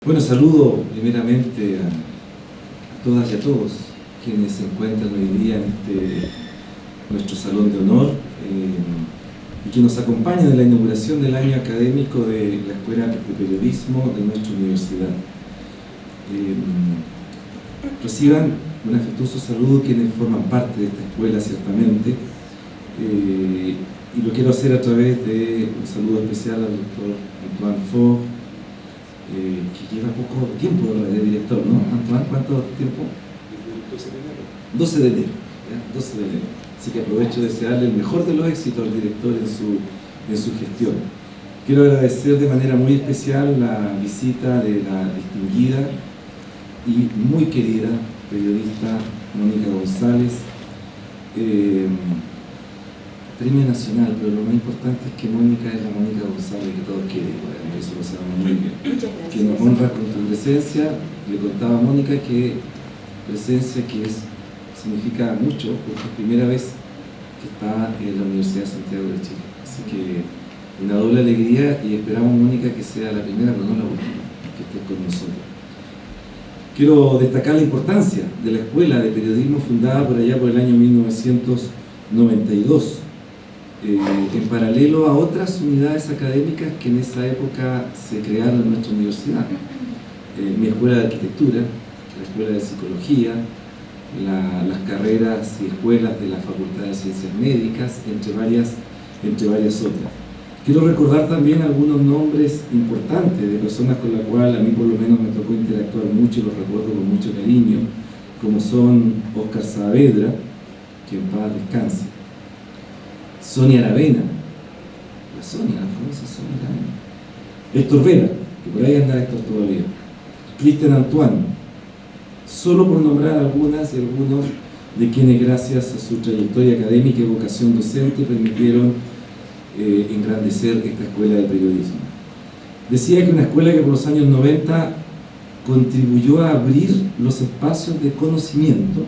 Bueno, saludo primeramente a todas y a todos quienes se encuentran hoy día en nuestro Salón de Honor y que nos acompañan en la inauguración del año académico de la Escuela de Periodismo de nuestra universidad. Reciban un afectuoso saludo quienes forman parte de esta escuela, ciertamente, y lo quiero hacer a través de un saludo especial al doctor Antoine Faure, que lleva poco tiempo de director, ¿no? Antoine, ¿cuánto tiempo? 12 de enero. 12 de enero. Así que aprovecho de desearle el mejor de los éxitos al director en su gestión. Quiero agradecer de manera muy especial la visita de la distinguida y muy querida periodista Mónica González, Premio Nacional, pero lo más importante es que Mónica es la Mónica González que todos quieren, bueno, eso lo sabemos muy bien. Que nos honra con tu presencia. Le contaba a Mónica que presencia significa mucho, porque es primera vez que está en la Universidad de Santiago de Chile. Así que una doble alegría y esperamos, Mónica, que sea la primera, pero no la última, que estés con nosotros. Quiero destacar la importancia de la Escuela de Periodismo fundada por allá por el año 1992. En paralelo a otras unidades académicas que en esa época se crearon en nuestra universidad. Mi escuela de arquitectura, la escuela de psicología, las carreras y escuelas de la Facultad de Ciencias Médicas, entre varias otras. Quiero recordar también algunos nombres importantes de personas con las cuales a mí por lo menos me tocó interactuar mucho y los recuerdo con mucho cariño, como son Óscar Saavedra, que en paz descanse, Sonia Aravena, la famosa Sonia Aravena, Héctor Vera, que por ahí anda Héctor todavía, Cristian Antoine, solo por nombrar algunas y algunos de quienes gracias a su trayectoria académica y vocación docente permitieron engrandecer esta escuela de periodismo. Decía que una escuela que por los años 90 contribuyó a abrir los espacios de conocimiento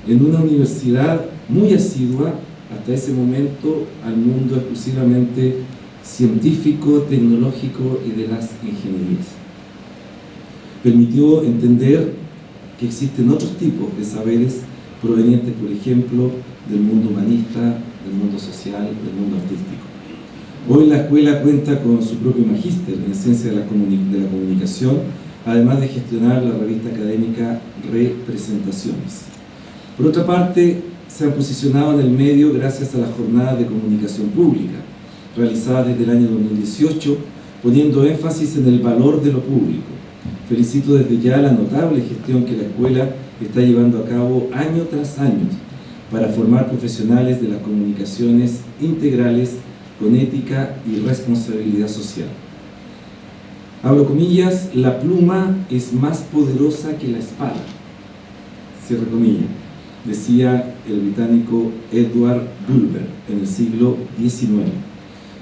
en una universidad muy asidua hasta ese momento al mundo exclusivamente científico, tecnológico y de las ingenierías. Permitió entender que existen otros tipos de saberes provenientes, por ejemplo, del mundo humanista, del mundo social, del mundo artístico. Hoy la escuela cuenta con su propio magíster en ciencia de la comunicación, además de gestionar la revista académica Representaciones. Por otra parte, se han posicionado en el medio gracias a las jornadas de comunicación pública, realizadas desde el año 2018, poniendo énfasis en el valor de lo público. Felicito desde ya la notable gestión que la escuela está llevando a cabo año tras año para formar profesionales de las comunicaciones integrales con ética y responsabilidad social. Abro comillas, la pluma es más poderosa que la espada. Cierro comillas. Decía el británico Edward Bulwer en el siglo XIX.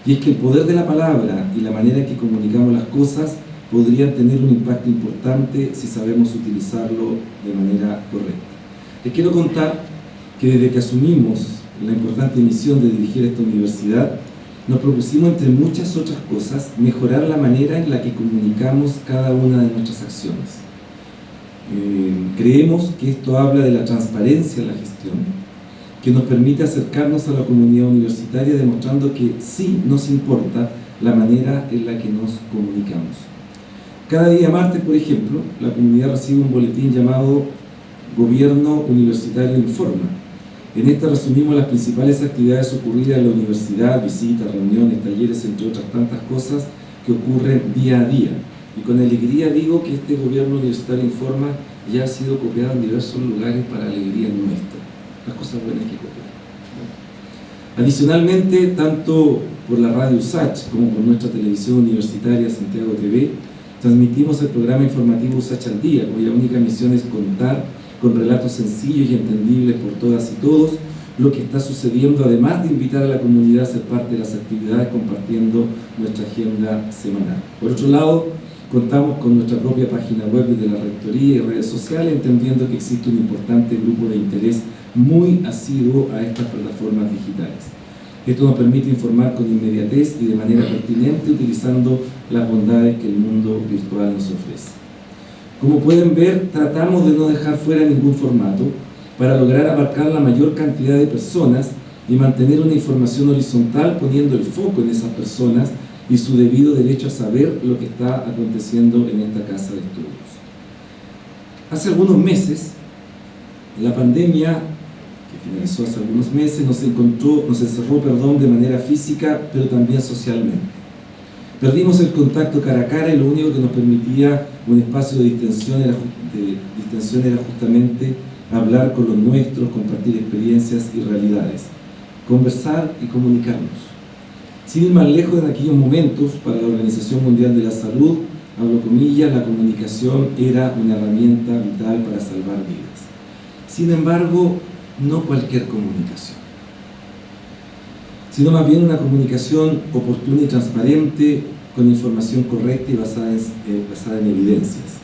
Y es que el poder de la palabra y la manera en que comunicamos las cosas podrían tener un impacto importante si sabemos utilizarlo de manera correcta. Les quiero contar que desde que asumimos la importante misión de dirigir esta universidad, nos propusimos, entre muchas otras cosas, mejorar la manera en la que comunicamos cada una de nuestras acciones. Creemos que esto habla de la transparencia en la gestión, que nos permite acercarnos a la comunidad universitaria demostrando que sí nos importa la manera en la que nos comunicamos. Cada día martes, por ejemplo, la comunidad recibe un boletín llamado Gobierno Universitario Informa. En esta resumimos las principales actividades ocurridas en la universidad, visitas, reuniones, talleres, entre otras tantas cosas que ocurren día a día. Y con alegría digo que este Gobierno Universitario Informa ya ha sido copiado en diversos lugares para alegría nuestra. Las cosas buenas que copiar. Adicionalmente, tanto por la radio USACH como por nuestra televisión universitaria Santiago TV, transmitimos el programa informativo USACH al Día, cuya única misión es contar con relatos sencillos y entendibles por todas y todos lo que está sucediendo, además de invitar a la comunidad a ser parte de las actividades compartiendo nuestra agenda semanal. Por otro lado, contamos con nuestra propia página web de la Rectoría y redes sociales, entendiendo que existe un importante grupo de interés muy asiduo a estas plataformas digitales. Esto nos permite informar con inmediatez y de manera pertinente utilizando las bondades que el mundo virtual nos ofrece. Como pueden ver, tratamos de no dejar fuera ningún formato para lograr abarcar la mayor cantidad de personas y mantener una información horizontal poniendo el foco en esas personas y su debido derecho a saber lo que está aconteciendo en esta casa de estudios. Hace algunos meses, la pandemia, que finalizó hace algunos meses, nos encerró de manera física, pero también socialmente. Perdimos el contacto cara a cara y lo único que nos permitía un espacio de distensión era justamente hablar con los nuestros, compartir experiencias y realidades, conversar y comunicarnos. Sin ir más lejos, en aquellos momentos, para la Organización Mundial de la Salud, abro comillas, la comunicación era una herramienta vital para salvar vidas. Sin embargo, no cualquier comunicación, sino más bien una comunicación oportuna y transparente, con información correcta y basada en evidencias.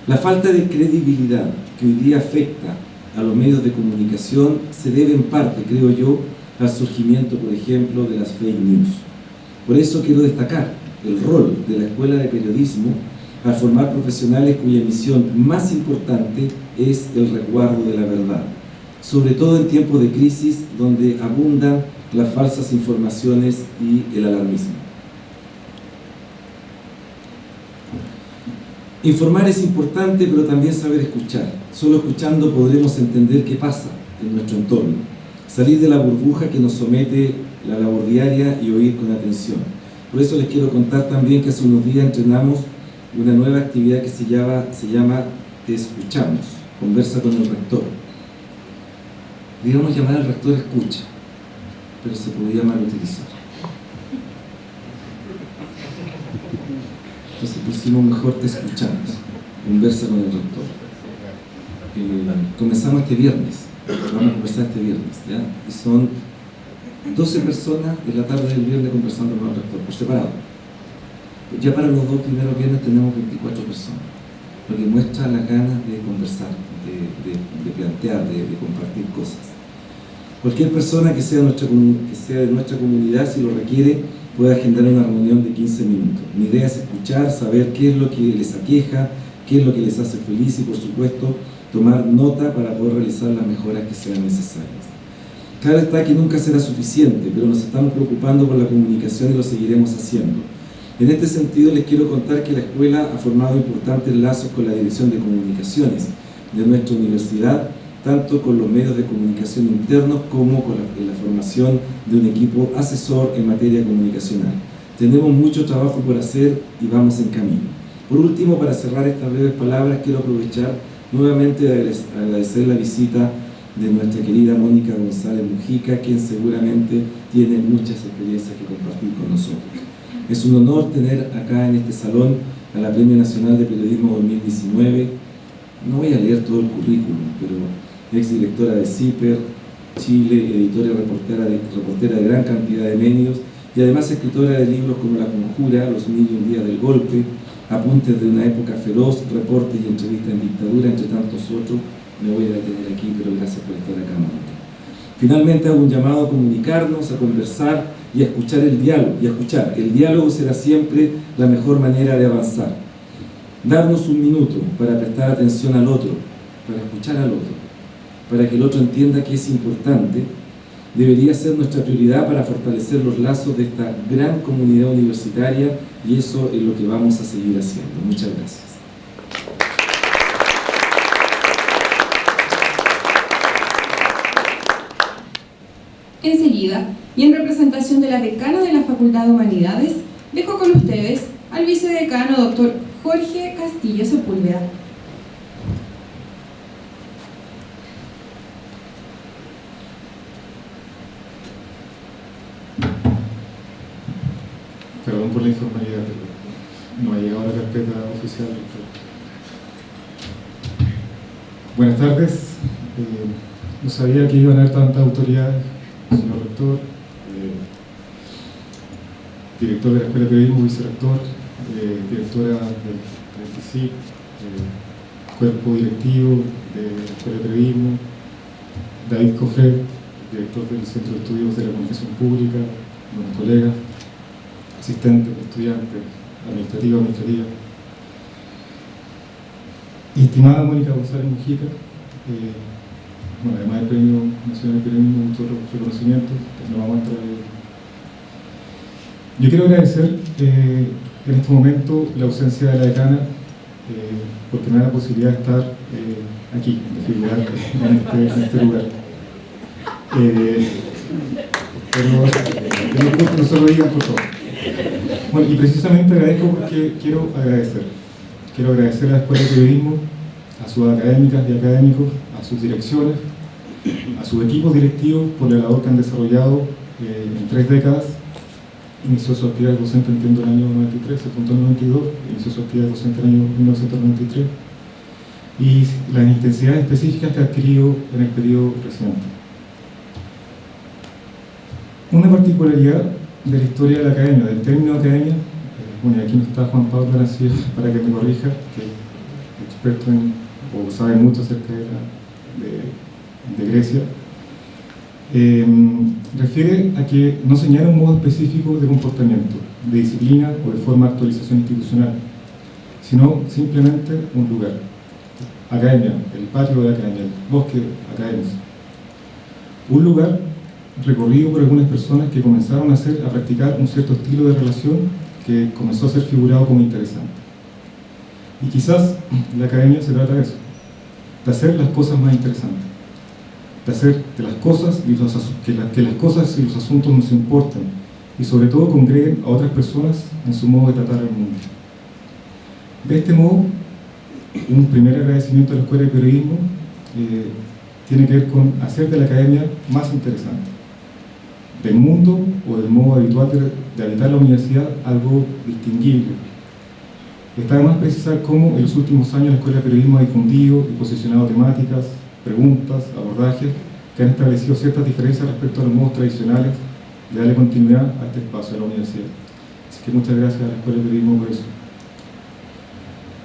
La falta de credibilidad que hoy día afecta a los medios de comunicación se debe en parte, creo yo, al surgimiento, por ejemplo, de las fake news. Por eso quiero destacar el rol de la Escuela de Periodismo al formar profesionales cuya misión más importante es el resguardo de la verdad, sobre todo en tiempos de crisis donde abundan las falsas informaciones y el alarmismo. Informar es importante, pero también saber escuchar. Solo escuchando podremos entender qué pasa en nuestro entorno, salir de la burbuja que nos somete la labor diaria y oír con atención. Por eso les quiero contar también que hace unos días entrenamos una nueva actividad que se llama Te Escuchamos, conversa con el rector. Digamos llamar al rector escucha, pero se podía mal utilizar. Entonces pusimos mejor Te Escuchamos, conversa con el rector. Comenzamos este viernes, vamos a conversar este viernes, ¿ya? Y son 12 personas en la tarde del viernes conversando con el rector, por separado. Ya para los 2 primeros viernes tenemos 24 personas, lo que muestra las ganas de conversar, de plantear, de compartir cosas. Cualquier persona que sea de nuestra comunidad, si lo requiere, puede agendar una reunión de 15 minutos. Mi idea es escuchar, saber qué es lo que les aqueja, qué es lo que les hace feliz y, por supuesto, tomar nota para poder realizar las mejoras que sean necesarias. Claro está que nunca será suficiente, pero nos estamos preocupando por la comunicación y lo seguiremos haciendo. En este sentido, les quiero contar que la escuela ha formado importantes lazos con la Dirección de Comunicaciones de nuestra universidad, tanto con los medios de comunicación internos como con la formación de un equipo asesor en materia comunicacional. Tenemos mucho trabajo por hacer y vamos en camino. Por último, para cerrar estas breves palabras, quiero aprovechar nuevamente de agradecer la visita de nuestra querida Mónica González Mujica, quien seguramente tiene muchas experiencias que compartir con nosotros. Es un honor tener acá en este salón a la Premio Nacional de Periodismo 2019. No voy a leer todo el currículum, pero exdirectora de CIPER, Chile, editora y reportera de gran cantidad de medios, y además escritora de libros como La Conjura, Los 1001 días del golpe, Apuntes de una época feroz, reportes y entrevistas en dictadura, entre tantos otros. Me voy a detener aquí, pero gracias por estar acá, Mónica. Finalmente hago un llamado a comunicarnos, a conversar y a escuchar el diálogo. El diálogo será siempre la mejor manera de avanzar. Darnos un minuto para prestar atención al otro, para escuchar al otro, para que el otro entienda que es importante, debería ser nuestra prioridad para fortalecer los lazos de esta gran comunidad universitaria, y eso es lo que vamos a seguir haciendo. Muchas gracias. Enseguida, y en representación de la decana de la Facultad de Humanidades, dejo con ustedes al vicedecano doctor Jorge Castillo Sepúlveda. Perdón por la informalidad, pero no ha llegado la carpeta oficial. Buenas tardes. No sabía que iban a haber tantas autoridades, señor rector, director de la Escuela de Periodismo, vicerrector, directora del TICIP, cuerpo directivo de la Escuela de Periodismo, David Cofre, director del Centro de Estudios de la Comunicación Pública, buenos colegas, asistentes, estudiantes, administrativa. Y estimada Mónica González Mujica, bueno, además del Premio Nacional de Periodismo, muchos reconocimientos, no vamos a entrar en... Yo quiero agradecer en este momento la ausencia de la decana, porque me da la posibilidad de estar aquí, de figurar en este lugar. Pero no se lo digan, por favor. Bueno, y precisamente agradezco porque quiero agradecer a la Escuela de Periodismo, a sus académicas y académicos, a sus direcciones, a sus equipos directivos por la labor que han desarrollado en 3 décadas. Inició su actividad docente, entiendo, en el año 93, se fundó en el 92, inició su actividad docente en el año 1993, y las intensidades específicas que ha adquirido en el periodo reciente. Una particularidad de la historia de la academia, del término academia, bueno, y aquí no está Juan Pablo Arancía para que me corrija, que es experto en, o sabe mucho acerca de Grecia, refiere a que no señala un modo específico de comportamiento, de disciplina o de forma de actualización institucional, sino simplemente un lugar. Academia, el patio de la academia, el bosque académico. Un lugar recorrido por algunas personas que comenzaron a practicar un cierto estilo de relación que comenzó a ser figurado como interesante. Y quizás la academia se trata de eso, de hacer las cosas más interesantes, de hacer que las cosas y los asuntos nos importen y sobre todo congreguen a otras personas en su modo de tratar al mundo. De este modo, un primer agradecimiento a la Escuela de Periodismo tiene que ver con hacer de la academia más interesante, del mundo o del modo habitual de habitar la universidad algo distinguible. Está además precisar cómo en los últimos años la Escuela de Periodismo ha difundido y posicionado temáticas, preguntas, abordajes que han establecido ciertas diferencias respecto a los modos tradicionales de darle continuidad a este espacio de la universidad. Así que muchas gracias a la Escuela de Periodismo por eso.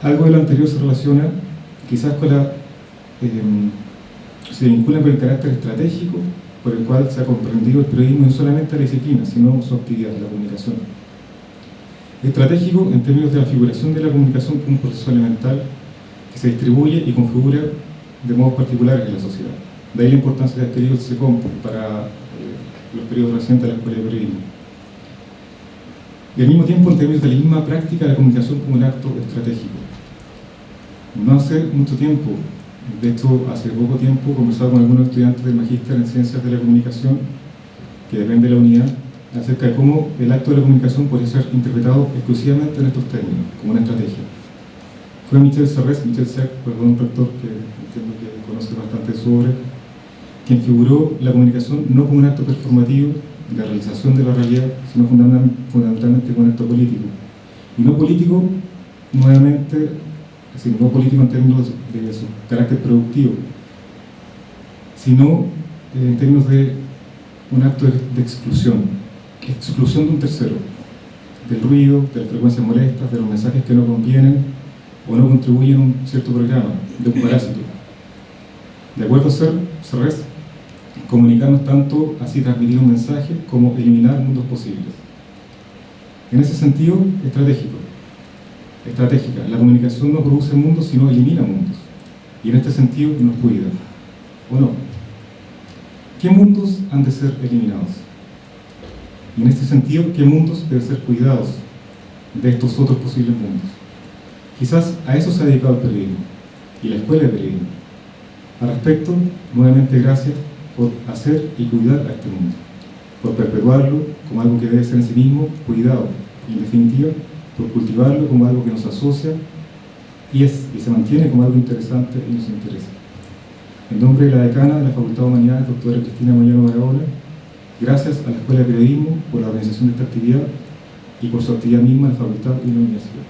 Algo de lo anterior se relaciona quizás con se vincula con el carácter estratégico por el cual se ha comprendido el periodismo no solamente la disciplina, sino su actividad, la comunicación. Estratégico en términos de la figuración de la comunicación como un proceso elemental que se distribuye y configura de modos particulares en la sociedad. De ahí la importancia de adquirir el SECOM para los periodos recientes de la Escuela de Periodismo. Y al mismo tiempo, en términos de la misma práctica de la comunicación como un acto estratégico. No hace mucho tiempo, de hecho hace poco tiempo, conversaba con algunos estudiantes del Magíster en Ciencias de la Comunicación, que depende de la unidad, acerca de cómo el acto de la comunicación puede ser interpretado exclusivamente en estos términos, como una estrategia. Fue Michel Serres, un rector que entiendo que conoce bastante su obra, quien figuró la comunicación no como un acto performativo de realización de la realidad, sino fundamentalmente como un acto político. Y no político, nuevamente, es decir, no político en términos de su carácter productivo, sino en términos de un acto de exclusión de un tercero, del ruido, de las frecuencias molestas, de los mensajes que no convienen o no contribuyen a un cierto programa, de un parásito. De acuerdo a Serres, comunicarnos tanto así transmitir un mensaje como eliminar mundos posibles. En ese sentido, estratégica, la comunicación no produce mundos, sino elimina mundos. Y en este sentido nos cuida, ¿o no? ¿Qué mundos han de ser eliminados? Y en este sentido, ¿qué mundos deben ser cuidados de estos otros posibles mundos? Quizás a eso se ha dedicado el periodismo y la Escuela de Periodismo. Al respecto, nuevamente gracias por hacer y cuidar a este mundo, por perpetuarlo como algo que debe ser en sí mismo cuidado, y en definitiva, por cultivarlo como algo que nos asocia y se mantiene como algo interesante y nos interesa. En nombre de la decana de la Facultad de Humanidades, doctora Cristina Moyano Barahona, gracias a la Escuela de Periodismo por la organización de esta actividad y por su actividad misma en la facultad y en la universidad.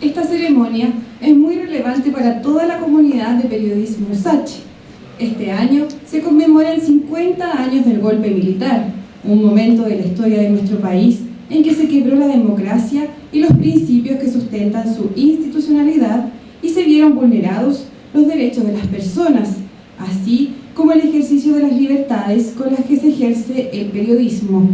Esta ceremonia es muy relevante para toda la comunidad de periodismo USACH. Este año se conmemoran 50 años del golpe militar, un momento de la historia de nuestro país en que se quebró la democracia y los principios que sustentan su institucionalidad y se vieron vulnerados los derechos de las personas, así como el ejercicio de las libertades con las que se ejerce el periodismo.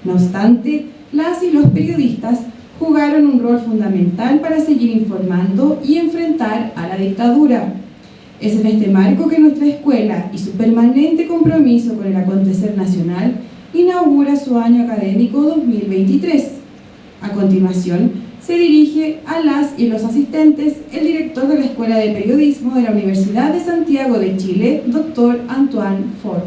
No obstante, las y los periodistas jugaron un rol fundamental para seguir informando y enfrentar a la dictadura. Es en este marco que nuestra escuela y su permanente compromiso con el acontecer nacional inaugura su año académico 2023. A continuación, se dirige a las y los asistentes el director de la Escuela de Periodismo de la Universidad de Santiago de Chile, Dr. Antoine Ford.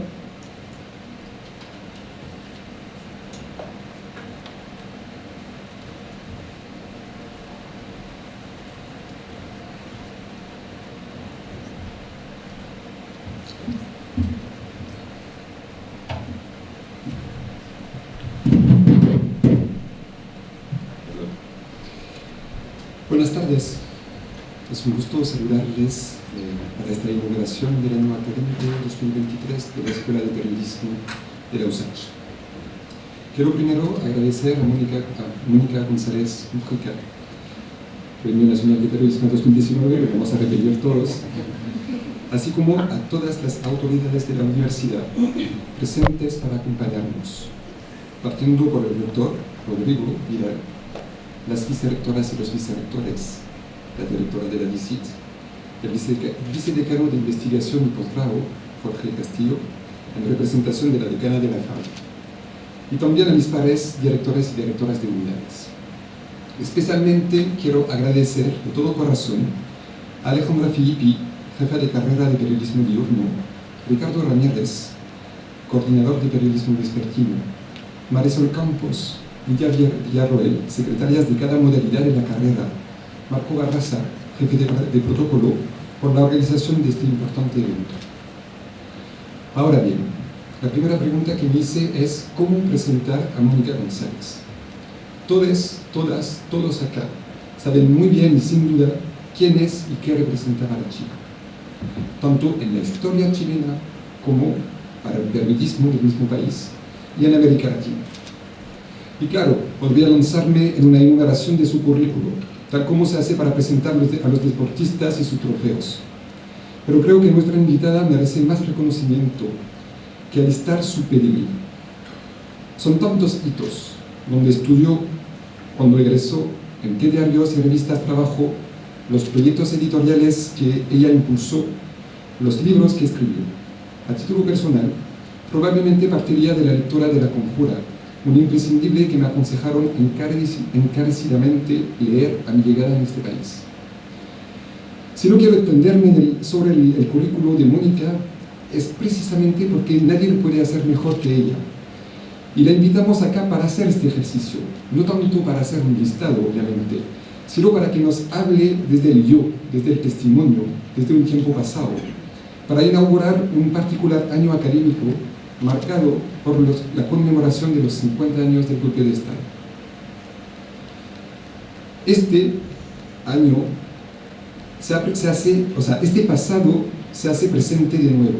Buenas tardes, es un gusto saludarles para esta inauguración del año académico 2023 de la Escuela de Periodismo de la USACH. Quiero primero agradecer a Mónica González Mujica, Premio Nacional de Periodismo 2019, lo vamos a repetir todos, así como a todas las autoridades de la universidad presentes para acompañarnos, partiendo por el rector Rodrigo Vidal, las vicerrectoras y los vicerrectores, la directora de la DICIT, el vicedecano de investigación y posgrado, Jorge Castillo, en representación de la decana de la FAO, y también a mis pares, directores y directoras de unidades. Especialmente quiero agradecer de todo corazón a Alejandra Filippi, jefa de carrera de periodismo diurno, Ricardo Ramírez, coordinador de periodismo vespertino, Marisol Campos, Lidia Villarroel, secretarias de cada modalidad de la carrera, Marco Barraza, jefe de protocolo, por la organización de este importante evento. Ahora bien, la primera pregunta que me hice es ¿cómo presentar a Mónica González? Todos acá saben muy bien y sin duda quién es y qué representa para Chile, tanto en la historia chilena como para el periodismo del mismo país y en América Latina. Y claro, podría lanzarme en una enumeración de su currículo, tal como se hace para presentar a los deportistas y sus trofeos. Pero creo que nuestra invitada merece más reconocimiento que alistar su pedigrí. Son tantos hitos, donde estudió, cuando egresó, en qué diarios y revistas trabajó, los proyectos editoriales que ella impulsó, los libros que escribió. A título personal, probablemente partiría de la lectura de La Conjura, un imprescindible que me aconsejaron encarecidamente leer a mi llegada en este país. Si no quiero extenderme sobre el currículo de Mónica, es precisamente porque nadie lo puede hacer mejor que ella. Y la invitamos acá para hacer este ejercicio, no tanto para hacer un listado, obviamente, sino para que nos hable desde el yo, desde el testimonio, desde un tiempo pasado, para inaugurar un particular año académico marcado por la conmemoración de los 50 años del golpe de Estado. Este año este pasado se hace presente de nuevo.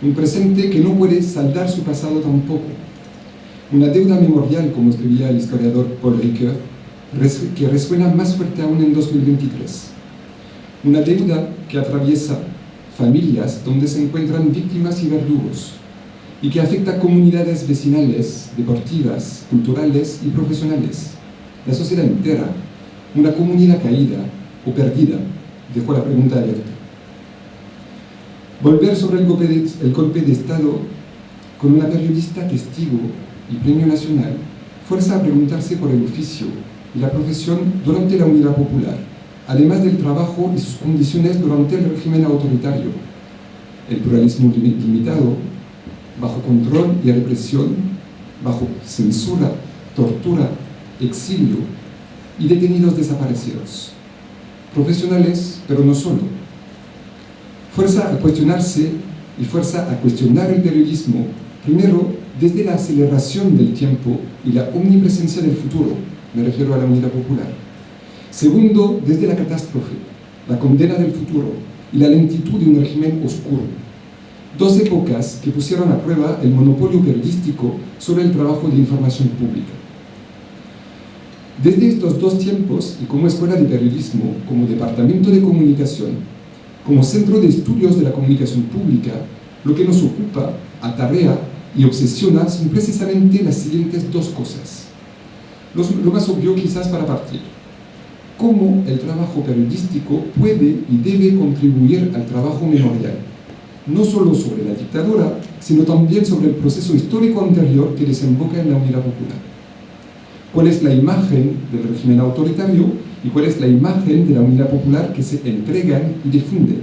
Un presente que no puede saldar su pasado tampoco. Una deuda memorial, como escribía el historiador Paul Ricoeur, que resuena más fuerte aún en 2023. Una deuda que atraviesa familias donde se encuentran víctimas y verdugos, y que afecta a comunidades vecinales, deportivas, culturales y profesionales. La sociedad entera, una comunidad caída o perdida, dejó la pregunta abierta. Volver sobre el golpe de Estado con una periodista testigo y premio nacional fuerza a preguntarse por el oficio y la profesión durante la Unidad Popular, además del trabajo y sus condiciones durante el régimen autoritario, el pluralismo limitado, bajo control y represión, bajo censura, tortura, exilio y detenidos desaparecidos. Profesionales, pero no solo. Fuerza a cuestionarse y fuerza a cuestionar el periodismo, primero desde la aceleración del tiempo y la omnipresencia del futuro, me refiero a la Unidad Popular. Segundo, desde la catástrofe, la condena del futuro y la lentitud de un régimen oscuro. Dos épocas que pusieron a prueba el monopolio periodístico sobre el trabajo de información pública. Desde estos dos tiempos, y como Escuela de Periodismo, como Departamento de Comunicación, Como Centro de Estudios de la Comunicación Pública, lo que nos ocupa, atarea y obsesiona son precisamente las siguientes dos cosas. Lo más obvio quizás para partir: cómo el trabajo periodístico puede y debe contribuir al trabajo memorial, no solo sobre la dictadura, sino también sobre el proceso histórico anterior que desemboca en la Unidad Popular. ¿Cuál es la imagen del régimen autoritario y cuál es la imagen de la Unidad Popular que se entregan y difunden?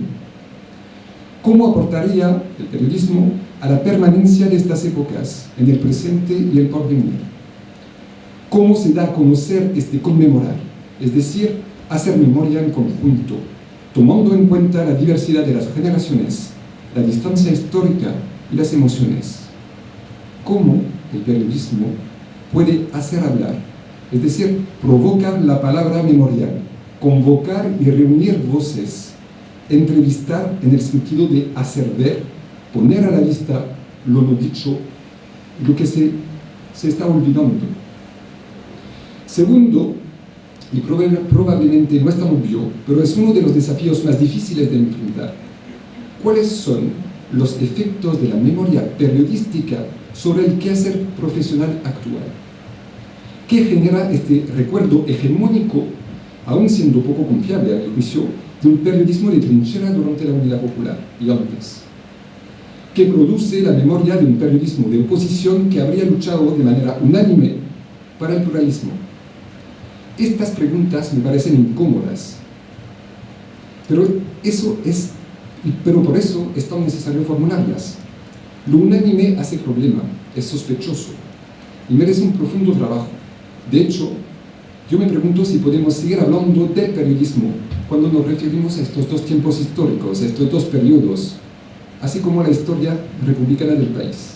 ¿Cómo aportaría el periodismo a la permanencia de estas épocas en el presente y el porvenir? ¿Cómo se da a conocer este conmemorar? Es decir, hacer memoria en conjunto, tomando en cuenta la diversidad de las generaciones, la distancia histórica y las emociones. ¿Cómo el periodismo puede hacer hablar? Es decir, provocar la palabra memorial, convocar y reunir voces, entrevistar en el sentido de hacer ver, poner a la vista lo no dicho y lo que se está olvidando. Segundo, y probablemente no es tan obvio, pero es uno de los desafíos más difíciles de enfrentar: ¿cuáles son los efectos de la memoria periodística sobre el quehacer profesional actual? ¿Qué genera este recuerdo hegemónico, aún siendo poco confiable a mi juicio, de un periodismo de trinchera durante la Unidad Popular y antes? ¿Qué produce la memoria de un periodismo de oposición que habría luchado de manera unánime para el pluralismo? Estas preguntas me parecen incómodas, pero por eso es tan necesario formularlas. Lo unánime hace problema, es sospechoso y merece un profundo trabajo. De hecho, yo me pregunto si podemos seguir hablando del periodismo cuando nos referimos a estos dos tiempos históricos, a estos dos periodos, así como a la historia republicana del país.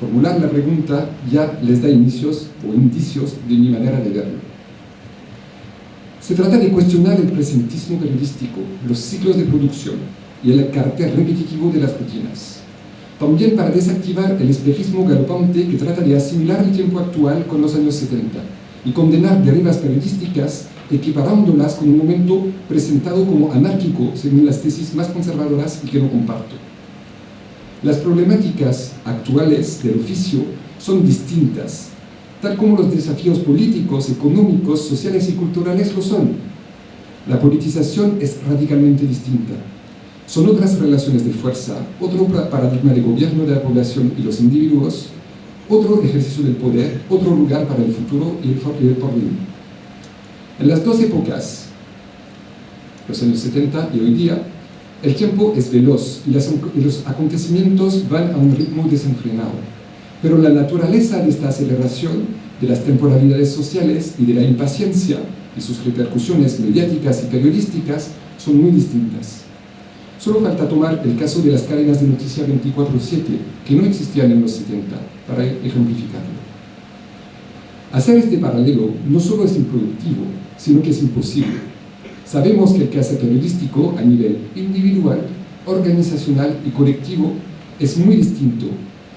Formular la pregunta ya les da inicios o indicios de mi manera de verlo. Se trata de cuestionar el presentismo periodístico, los ciclos de producción y el carácter repetitivo de las rutinas. También para desactivar el espejismo galopante que trata de asimilar el tiempo actual con los años 70 y condenar derivas periodísticas equiparándolas con un momento presentado como anárquico según las tesis más conservadoras y que no comparto. Las problemáticas actuales del oficio son distintas, tal como los desafíos políticos, económicos, sociales y culturales lo son. La politización es radicalmente distinta. Son otras relaciones de fuerza, otro paradigma de gobierno de la población y los individuos, otro ejercicio del poder, otro lugar para el futuro y el porvenir. En las dos épocas, los años 70 y hoy día, el tiempo es veloz y los acontecimientos van a un ritmo desenfrenado. Pero la naturaleza de esta aceleración, de las temporalidades sociales y de la impaciencia y sus repercusiones mediáticas y periodísticas son muy distintas. Solo falta tomar el caso de las cadenas de noticia 24/7, que no existían en los 70, para ejemplificarlo. Hacer este paralelo no solo es improductivo, sino que es imposible. Sabemos que el quehacer periodístico a nivel individual, organizacional y colectivo es muy distinto,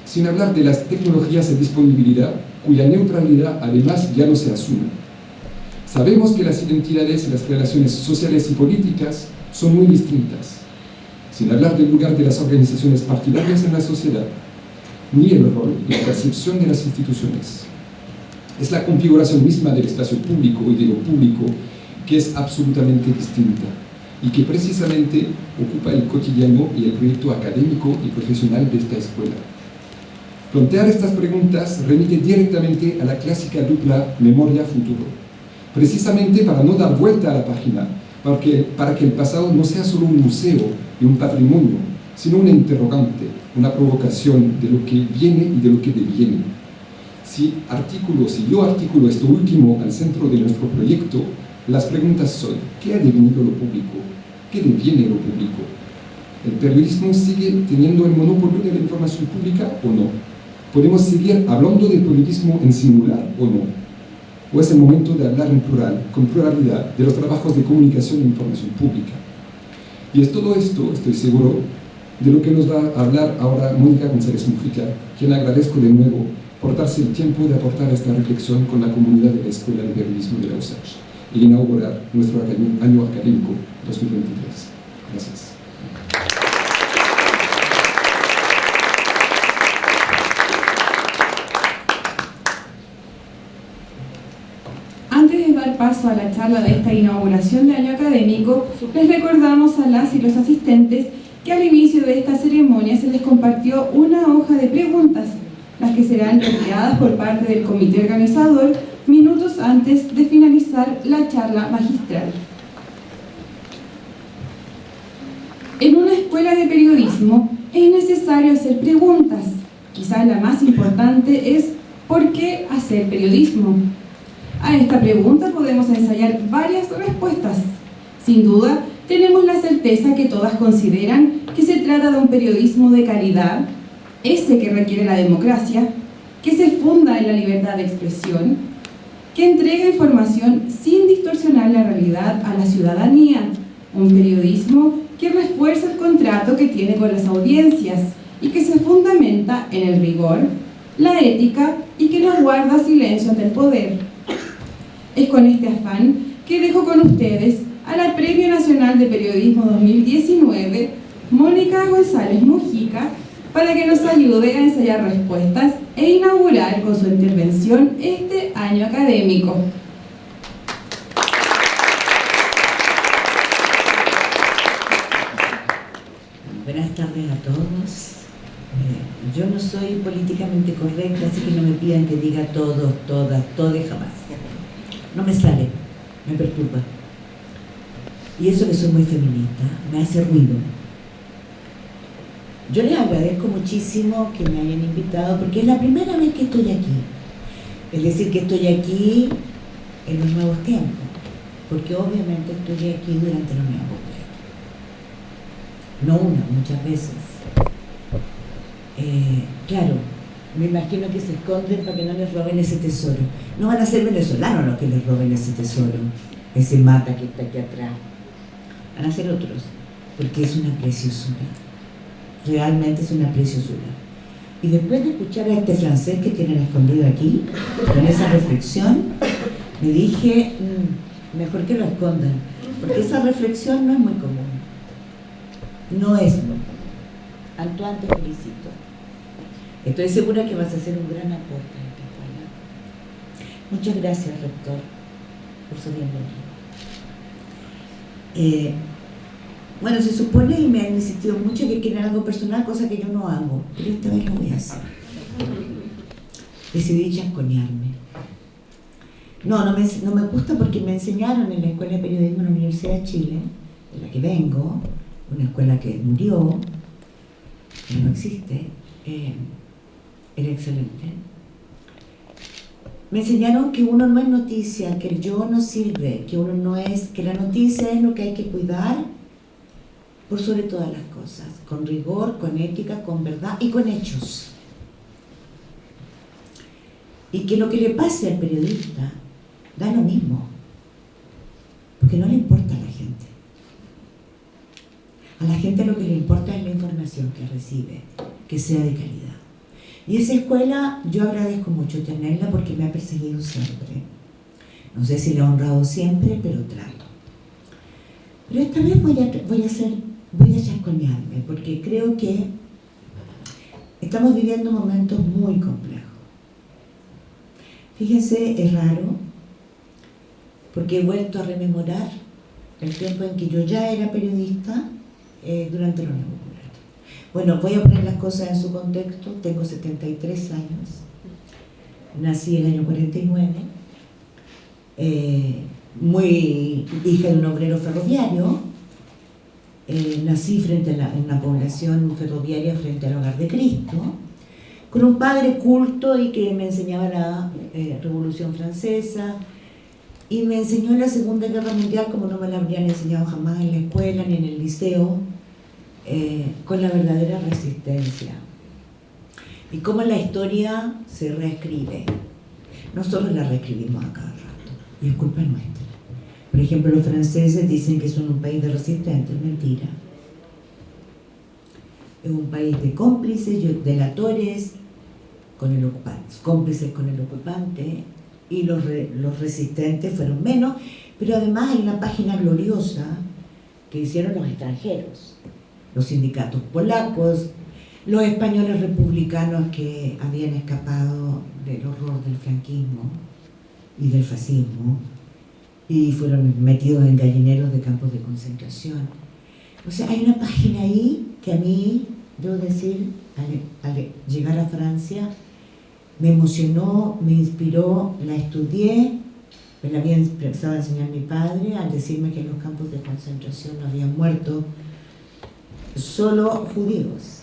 sin hablar de las tecnologías de disponibilidad, cuya neutralidad además ya no se asume. Sabemos que las identidades y las relaciones sociales y políticas son muy distintas, sin hablar del lugar de las organizaciones partidarias en la sociedad, ni el rol y la percepción de las instituciones. Es la configuración misma del espacio público y de lo público que es absolutamente distinta y que precisamente ocupa el cotidiano y el proyecto académico y profesional de esta escuela. Plantear estas preguntas remite directamente a la clásica dupla memoria-futuro, precisamente para no dar vuelta a la página, para que el pasado no sea solo un museo y un patrimonio, sino una interrogante, una provocación de lo que viene y de lo que deviene. Si yo articulo esto último al centro de nuestro proyecto, las preguntas son: ¿qué ha devenido lo público? ¿Qué deviene lo público? ¿El periodismo sigue teniendo el monopolio de la información pública o no? ¿Podemos seguir hablando del periodismo en singular o no? ¿O es el momento de hablar en plural, con pluralidad, de los trabajos de comunicación e información pública? Y es todo esto, estoy seguro, de lo que nos va a hablar ahora Mónica González Mujica, quien agradezco de nuevo por darse el tiempo de aportar esta reflexión con la comunidad de la Escuela de Periodismo de la USACH y inaugurar nuestro año académico 2023. Gracias. paso a la charla de esta inauguración de año académico, les recordamos a las y los asistentes que al inicio de esta ceremonia se les compartió una hoja de preguntas, las que serán retiradas por parte del comité organizador minutos antes de finalizar la charla magistral. En una escuela de periodismo es necesario hacer preguntas. Quizás la más importante es ¿por qué hacer periodismo? A esta pregunta podemos ensayar varias respuestas. Sin duda, tenemos la certeza que todas consideran que se trata de un periodismo de calidad, ese que requiere la democracia, que se funda en la libertad de expresión, que entrega información sin distorsionar la realidad a la ciudadanía, un periodismo que refuerza el contrato que tiene con las audiencias y que se fundamenta en el rigor, la ética y que no guarda silencio ante el poder. Es con este afán que dejo con ustedes a la Premio Nacional de Periodismo 2019, Mónica González Mujica, para que nos ayude a ensayar respuestas e inaugurar con su intervención este año académico. Buenas tardes a todos. Yo no soy políticamente correcta, así que no me pidan que diga todos, todas, todes, jamás. No me sale, me perturba. Y eso que soy muy feminista, me hace ruido. Yo les agradezco muchísimo que me hayan invitado, porque es la primera vez que estoy aquí. Es decir, que estoy aquí en los nuevos tiempos, porque obviamente estoy aquí durante la Unión Popular. No una, muchas veces. Claro, me imagino que se esconden para que no les roben ese tesoro. No van a ser venezolanos los que les roben ese tesoro, ese mata que está aquí atrás. Van a ser otros, porque es una preciosura. Realmente es una preciosura. Y después de escuchar a este francés que tienen escondido aquí, con esa reflexión, me dije, mejor que lo escondan, porque esa reflexión no es muy común. No es muy común. Antoine, te felicito. Estoy segura que vas a hacer un gran aporte a esta escuela. Muchas gracias, rector, por su bienvenida. Bueno, se supone, y me han insistido mucho, que quieren algo personal, cosa que yo no hago, pero esta vez lo voy a hacer. Decidí chasconearme. No me gusta porque me enseñaron en la Escuela de Periodismo de la Universidad de Chile, de la que vengo, una escuela que murió, que no existe, era excelente. Me enseñaron que uno no es noticia, que el yo no sirve, que uno no es, que la noticia es lo que hay que cuidar por sobre todas las cosas, con rigor, con ética, con verdad y con hechos. Y que lo que le pase al periodista da lo mismo, porque no le importa a la gente. A la gente lo que le importa es la información que recibe, que sea de calidad. Y esa escuela yo agradezco mucho tenerla porque me ha perseguido siempre. No sé si la he honrado siempre, pero trato. Pero esta vez voy a chasconearme, porque creo que estamos viviendo momentos muy complejos. Fíjense, es raro, porque he vuelto a rememorar el tiempo en que yo ya era periodista durante la Unión Popular. Bueno, voy a poner las cosas en su contexto. Tengo 73 años, nací en el año 49, muy hija de un obrero ferroviario. Nací frente a en una población ferroviaria frente al Hogar de Cristo, con un padre culto y que me enseñaba la Revolución Francesa y me enseñó la Segunda Guerra Mundial como no me la habrían enseñado jamás en la escuela ni en el liceo, con la verdadera resistencia y cómo la historia se reescribe. Nosotros la reescribimos a cada rato y es culpa nuestra. Por ejemplo, los franceses dicen que son un país de resistentes, mentira. Es un país de cómplices, delatores, con el ocupante, cómplices con el ocupante, y los resistentes fueron menos, pero además hay una página gloriosa que hicieron los extranjeros, los sindicatos polacos, los españoles republicanos que habían escapado del horror del franquismo y del fascismo, y fueron metidos en gallineros de campos de concentración. O sea, hay una página ahí que a mí, debo decir, al llegar a Francia, me emocionó, me inspiró, la estudié, me la había empezado a enseñar mi padre al decirme que en los campos de concentración no habían muerto solo judíos,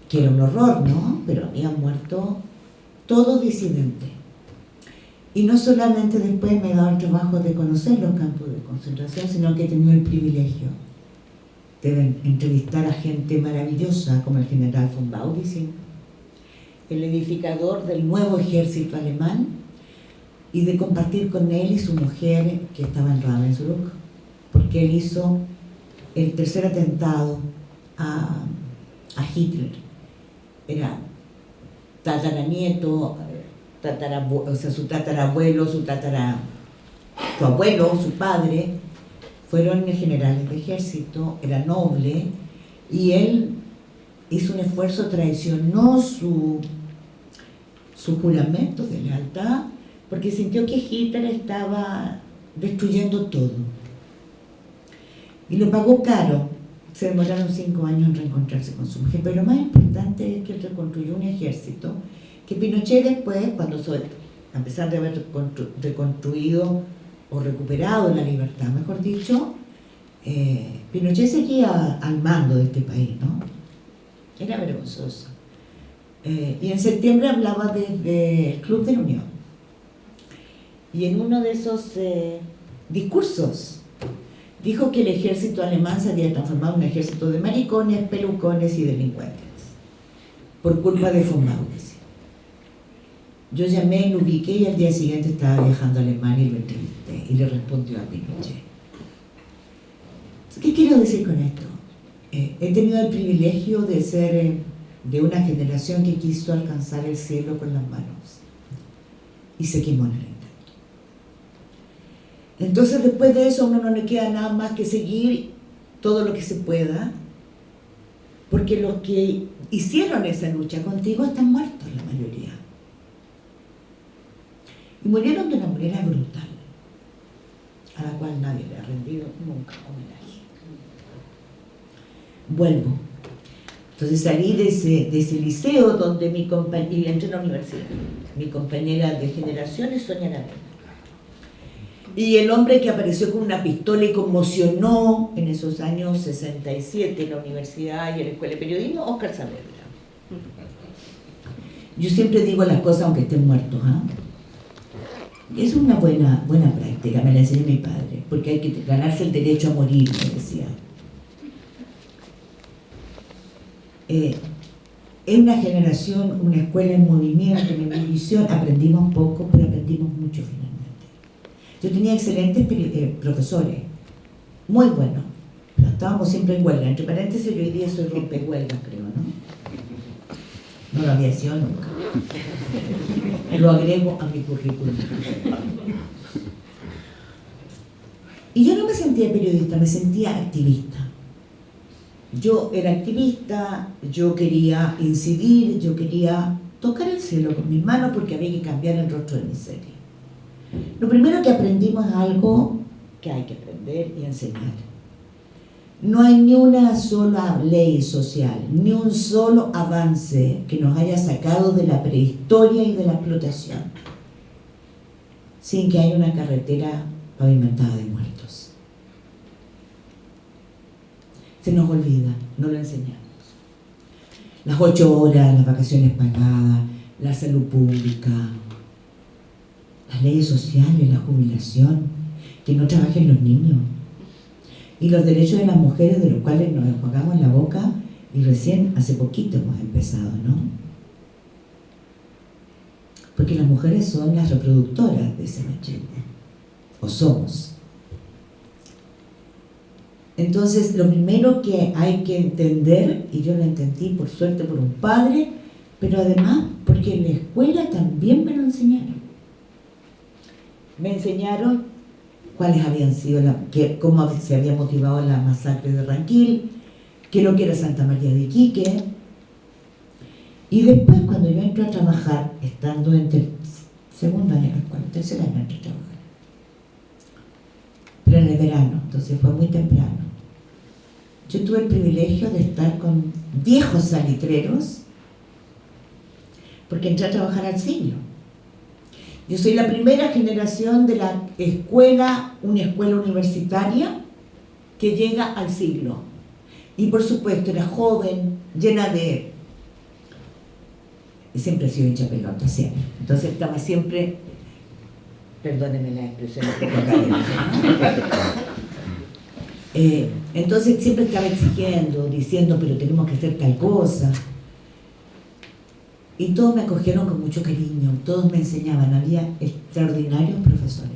que era un horror, ¿no? Pero habían muerto todo disidente. Y no solamente después me he dado el trabajo de conocer los campos de concentración, sino que he tenido el privilegio de entrevistar a gente maravillosa como el general von Baudissin, el edificador del nuevo ejército alemán, y de compartir con él y su mujer que estaba en Ravensbrück, porque él hizo el tercer atentado a Hitler. Era tataranieto, o sea, su tatarabuelo, su abuelo, su padre, fueron generales de ejército, era noble, y él hizo un esfuerzo, traicionó su juramento de lealtad, porque sintió que Hitler estaba destruyendo todo. Y lo pagó caro. Se demoraron 5 años en reencontrarse con su mujer, pero lo más importante es que él reconstruyó un ejército que Pinochet después, a pesar de haber reconstruido o recuperado la libertad, mejor dicho, Pinochet seguía al mando de este país, ¿no? Era vergonzoso. Y en septiembre hablaba desde el Club de la Unión. Y en uno de esos discursos dijo que el ejército alemán se había transformado en un ejército de maricones, pelucones y delincuentes por culpa de von Baudissin. Yo llamé, lo ubiqué y al día siguiente estaba viajando a Alemania y lo entrevisté y le respondió a Pinochet. ¿Qué quiero decir con esto? He tenido el privilegio de ser de una generación que quiso alcanzar el cielo con las manos y se quemó en el intento. Entonces después de eso a uno no le queda nada más que seguir todo lo que se pueda, porque los que hicieron esa lucha contigo están muertos la mayoría. Y murieron de una manera brutal, a la cual nadie le ha rendido nunca homenaje. Vuelvo. Entonces salí de ese liceo donde mi compañera, y entré a la universidad. Mi compañera de generación es Sonia Aravena. Y el hombre que apareció con una pistola y conmocionó en esos años 67 en la universidad y en la escuela de periodismo, Óscar Saavedra. Yo siempre digo las cosas aunque estén muertos, ¿ah? Es una buena práctica, me la enseñó mi padre, porque hay que ganarse el derecho a morir, me decía. Es una generación, una escuela en movimiento, en ebullición. Aprendimos poco, pero aprendimos mucho finalmente. Yo tenía excelentes profesores, muy buenos. Estábamos siempre en huelga. Entre paréntesis, yo hoy día soy rompehuelga, creo, ¿no? No lo había sido nunca. Lo agrego a mi currículum. Y yo no me sentía periodista, me sentía activista. Yo era activista, yo quería incidir, yo quería tocar el cielo con mis manos porque había que cambiar el rostro de miseria. Lo primero que aprendimos es algo que hay que aprender y enseñar. No hay ni una sola ley social, ni un solo avance que nos haya sacado de la prehistoria y de la explotación, sin que haya una carretera pavimentada de muertos. Se nos olvida, no lo enseñamos. Las 8 horas, las vacaciones pagadas, la salud pública, las leyes sociales, la jubilación, que no trabajen los niños, y los derechos de las mujeres, de los cuales nos enjuagamos en la boca, y recién hace poquito hemos empezado, ¿no? Porque las mujeres son las reproductoras de ese machismo, o somos. Entonces, lo primero que hay que entender, y yo lo entendí por suerte por un padre, pero además porque en la escuela también me lo enseñaron. Me enseñaron cuáles habían sido, cómo se había motivado la masacre de Ranquil, qué es lo que era Santa María de Iquique. Y después, cuando yo entré a trabajar, estando en segundo año de la escuela, tercer año entré a trabajar, para el verano, entonces fue muy temprano. Yo tuve el privilegio de estar con viejos salitreros porque entré a trabajar al siglo. Yo soy la primera generación de la escuela, una escuela universitaria que llega al siglo. Y por supuesto era joven, llena de... Siempre he sido hincha pelota, siempre. Entonces estaba siempre... Perdónenme la expresión entonces siempre estaba exigiendo, diciendo, pero tenemos que hacer tal cosa. Y todos me acogieron con mucho cariño, todos me enseñaban, había extraordinarios profesores.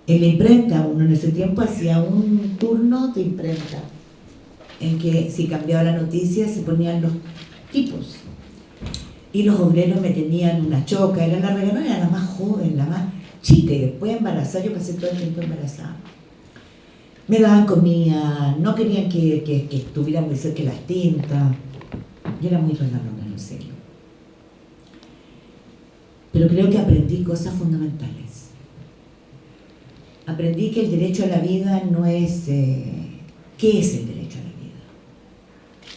En la imprenta, uno en ese tiempo hacía un turno de imprenta, en que si cambiaba la noticia se ponían los tipos. Y los obreros me tenían una choca, era la regalona, era la más joven, la más chica, y después embarazada, yo pasé todo el tiempo embarazada. Me daban comida, no querían que estuviera muy cerca las tintas. Yo era muy regalona, en serio. Pero creo que aprendí cosas fundamentales. Aprendí que el derecho a la vida no es... ¿Qué es el derecho a la vida?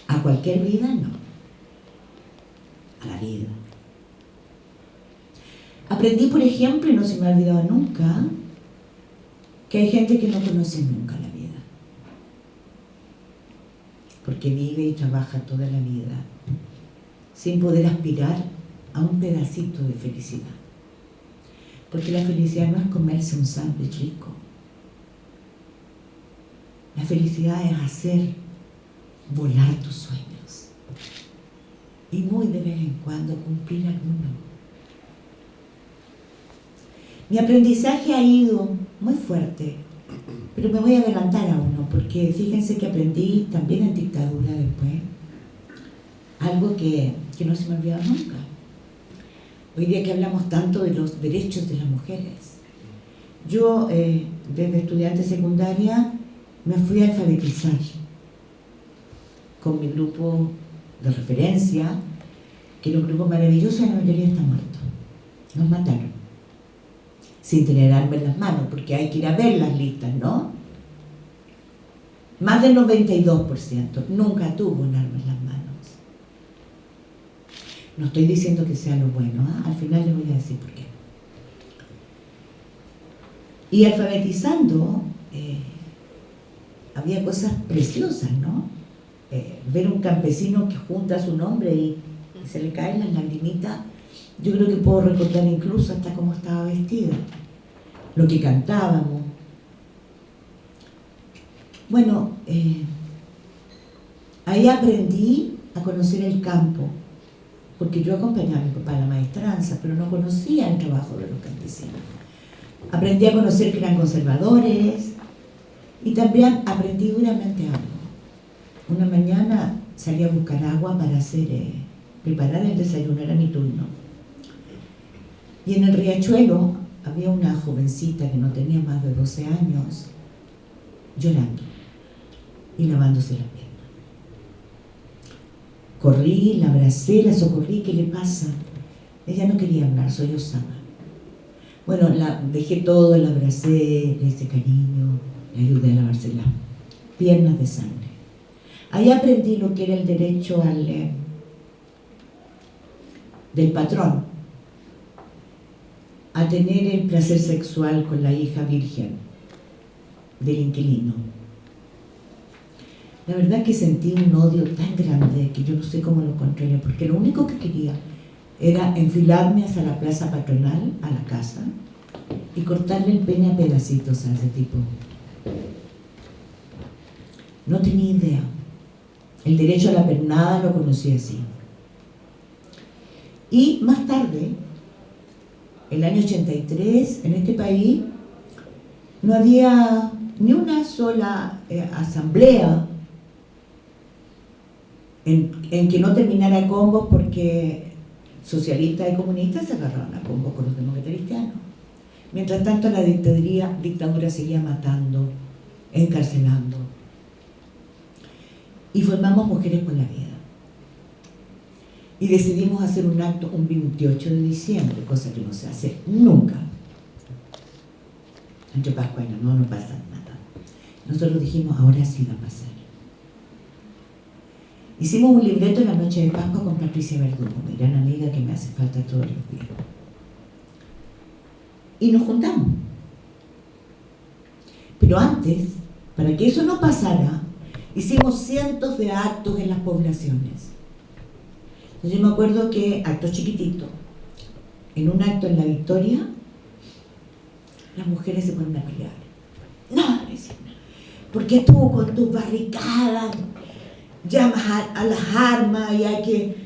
¿A cualquier vida? No. A la vida. Aprendí, por ejemplo, y no se me ha olvidado nunca, que hay gente que no conoce nunca la vida. Porque vive y trabaja toda la vida sin poder aspirar a un pedacito de felicidad. Porque la felicidad no es comerse un sándwich rico. La felicidad es hacer volar tus sueños. Y muy de vez en cuando cumplir alguno. Mi aprendizaje ha ido muy fuerte, pero me voy a adelantar a uno, porque fíjense que aprendí también en dictadura después, algo que no se me ha olvidado nunca. Hoy día que hablamos tanto de los derechos de las mujeres, yo desde estudiante secundaria me fui a alfabetizar con mi grupo de referencia, que era un grupo maravilloso, la mayoría está muerto. Nos mataron, sin tener armas en las manos, porque hay que ir a ver las listas, ¿no? Más del 92% nunca tuvo un arma en las manos. No estoy diciendo que sea lo bueno, ¿eh? Al final les voy a decir por qué. Y alfabetizando, había cosas preciosas, ¿no? Ver un campesino que junta su nombre y se le caen las lagrimitas. Yo creo que puedo recordar incluso hasta cómo estaba vestida, lo que cantábamos. Bueno, ahí aprendí a conocer el campo, porque yo acompañaba a mi papá a la maestranza, pero no conocía el trabajo de los campesinos. Aprendí a conocer que eran conservadores y también aprendí duramente algo. Una mañana salí a buscar agua para preparar el desayuno, era mi turno. Y en el riachuelo había una jovencita que no tenía más de 12 años llorando y lavándose las piernas. Corrí, la abracé, la socorrí, ¿qué le pasa? Ella no quería hablar, sollozaba. Bueno, la dejé todo, la abracé, le hice cariño, le ayudé a lavarse las piernas de sangre. Ahí aprendí lo que era el derecho del patrón a tener el placer sexual con la hija virgen del inquilino. La verdad que sentí un odio tan grande que yo no sé cómo lo controlé, porque lo único que quería era enfilarme hacia la plaza patronal, a la casa, y cortarle el pene a pedacitos a ese tipo. No tenía idea. El derecho a la pernada lo conocí así. Y más tarde, el año 83, en este país, no había ni una sola asamblea en que no terminara a combos, porque socialistas y comunistas se agarraron a combos con los demócratas cristianos. Mientras tanto, la dictadura seguía matando, encarcelando. Y formamos Mujeres por la Vida. Y decidimos hacer un acto un 28 de diciembre, cosa que no se hace nunca. entre Pascua y Año Nuevo no pasa nada. Nosotros dijimos, ahora sí va a pasar. Hicimos un libreto en la noche de Pascua con Patricia Verdugo, mi gran amiga que me hace falta todos los días. Y nos juntamos. Pero antes, para que eso no pasara, hicimos cientos de actos en las poblaciones. Entonces yo me acuerdo que, actos chiquititos, en un acto en La Victoria, las mujeres se ponen a pelear. No, decían, ¿por qué tú con tus barricadas llamas a las armas y hay que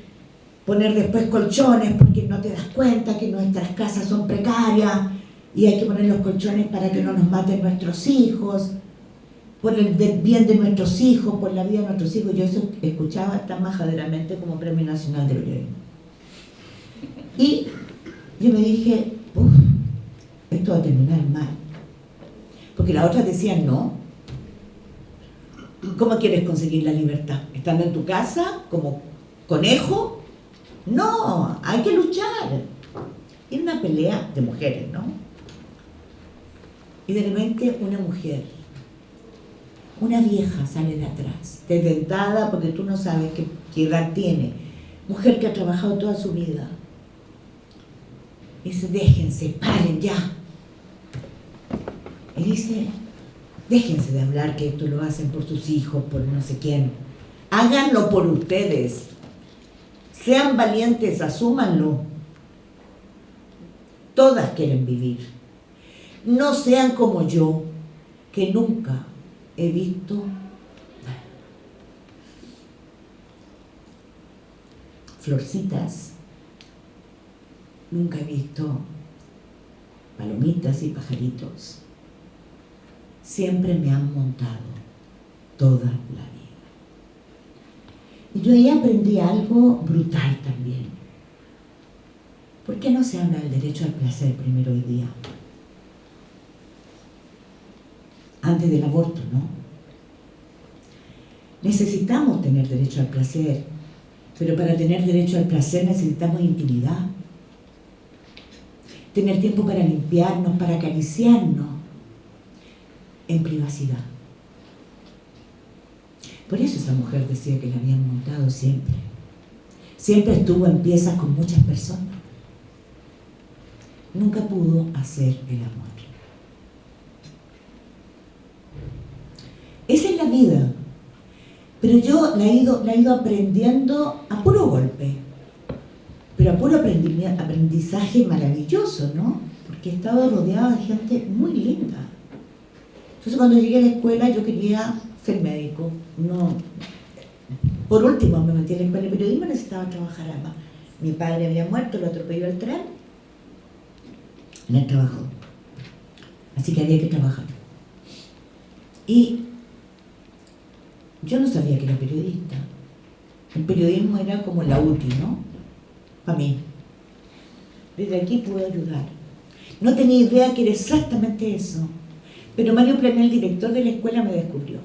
poner después colchones porque no te das cuenta que nuestras casas son precarias y hay que poner los colchones para que no nos maten nuestros hijos, por el bien de nuestros hijos, por la vida de nuestros hijos? Yo eso escuchaba tan majaderamente como Premio Nacional de Periodismo. Y yo me dije, uff, esto va a terminar mal. Porque las otras decían, no. ¿Cómo quieres conseguir la libertad? ¿Estando en tu casa como conejo? No, hay que luchar. Era una pelea de mujeres, ¿no? Y de repente una mujer, una vieja sale de atrás, desdentada porque tú no sabes qué edad tiene. Mujer que ha trabajado toda su vida. Y dice, déjense, paren ya. Y dice, déjense de hablar que esto lo hacen por sus hijos, por no sé quién. Háganlo por ustedes. Sean valientes, asúmanlo. Todas quieren vivir. No sean como yo, que nunca he visto florcitas, nunca he visto palomitas y pajaritos. Siempre me han montado toda la vida. Y yo ahí aprendí algo brutal también. ¿Por qué no se habla del derecho al placer primero hoy día? Antes del aborto, ¿no? Necesitamos tener derecho al placer, pero para tener derecho al placer necesitamos intimidad. Tener tiempo para limpiarnos, para acariciarnos, en privacidad. Por eso esa mujer decía que la habían montado siempre. Siempre estuvo en piezas con muchas personas. Nunca pudo hacer el amor. Esa es la vida. Pero yo la he ido aprendiendo a puro golpe. Pero a puro aprendizaje maravilloso, ¿no? Porque he estado rodeada de gente muy linda. Entonces cuando llegué a la escuela yo quería ser médico. No. Por último me metí en la escuela de periodismo, necesitaba trabajar además. Mi padre había muerto, lo atropelló el tren en el trabajo. Así que había que trabajar. Y yo no sabía que era periodista. El periodismo era como la UTI, ¿no? Para mí. Desde aquí puedo ayudar. No tenía idea que era exactamente eso. Pero Mario Planel, el director de la escuela, me descubrió.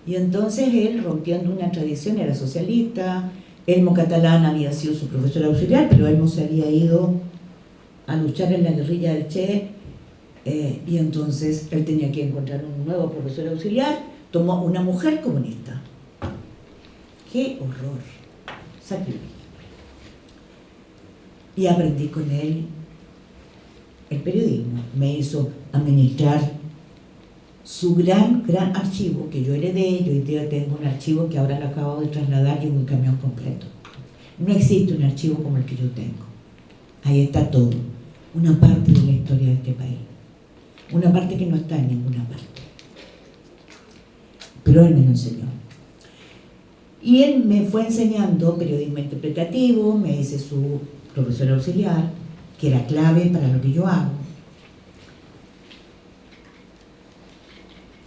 Y entonces él, rompiendo una tradición, era socialista. Elmo Catalán había sido su profesor auxiliar, pero Elmo se había ido a luchar en la guerrilla del Che. Y entonces él tenía que encontrar un nuevo profesor auxiliar. Tomó una mujer comunista. ¡Qué horror! Sacrilegio. Y aprendí con él el periodismo. Me hizo administrar su gran archivo que yo heredé. Yo hoy día tengo un archivo que ahora lo acabo de trasladar y es un camión completo. No existe un archivo como el que yo tengo. Ahí está todo. Una parte de la historia de este país. Una parte que no está en ninguna parte. Pero él me lo enseñó. Y él me fue enseñando periodismo interpretativo, me hice su profesor auxiliar, que era clave para lo que yo hago.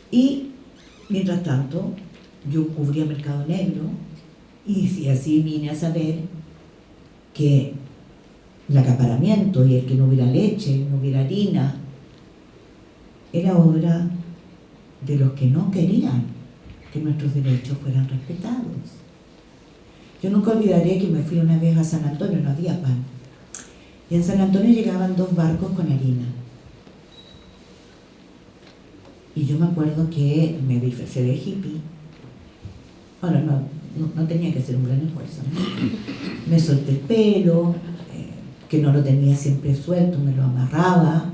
Y, mientras tanto, yo cubría mercado negro y así vine a saber que el acaparamiento y el que no hubiera leche, no hubiera harina, era obra de los que no querían que nuestros derechos fueran respetados. Yo nunca olvidaré que me fui una vez a San Antonio, no había pan. Y en San Antonio llegaban 2 barcos con harina. Y yo me acuerdo que me disfracé de hippie. Bueno, no tenía que hacer un gran esfuerzo, ¿no? Me solté el pelo, que no lo tenía siempre suelto, me lo amarraba.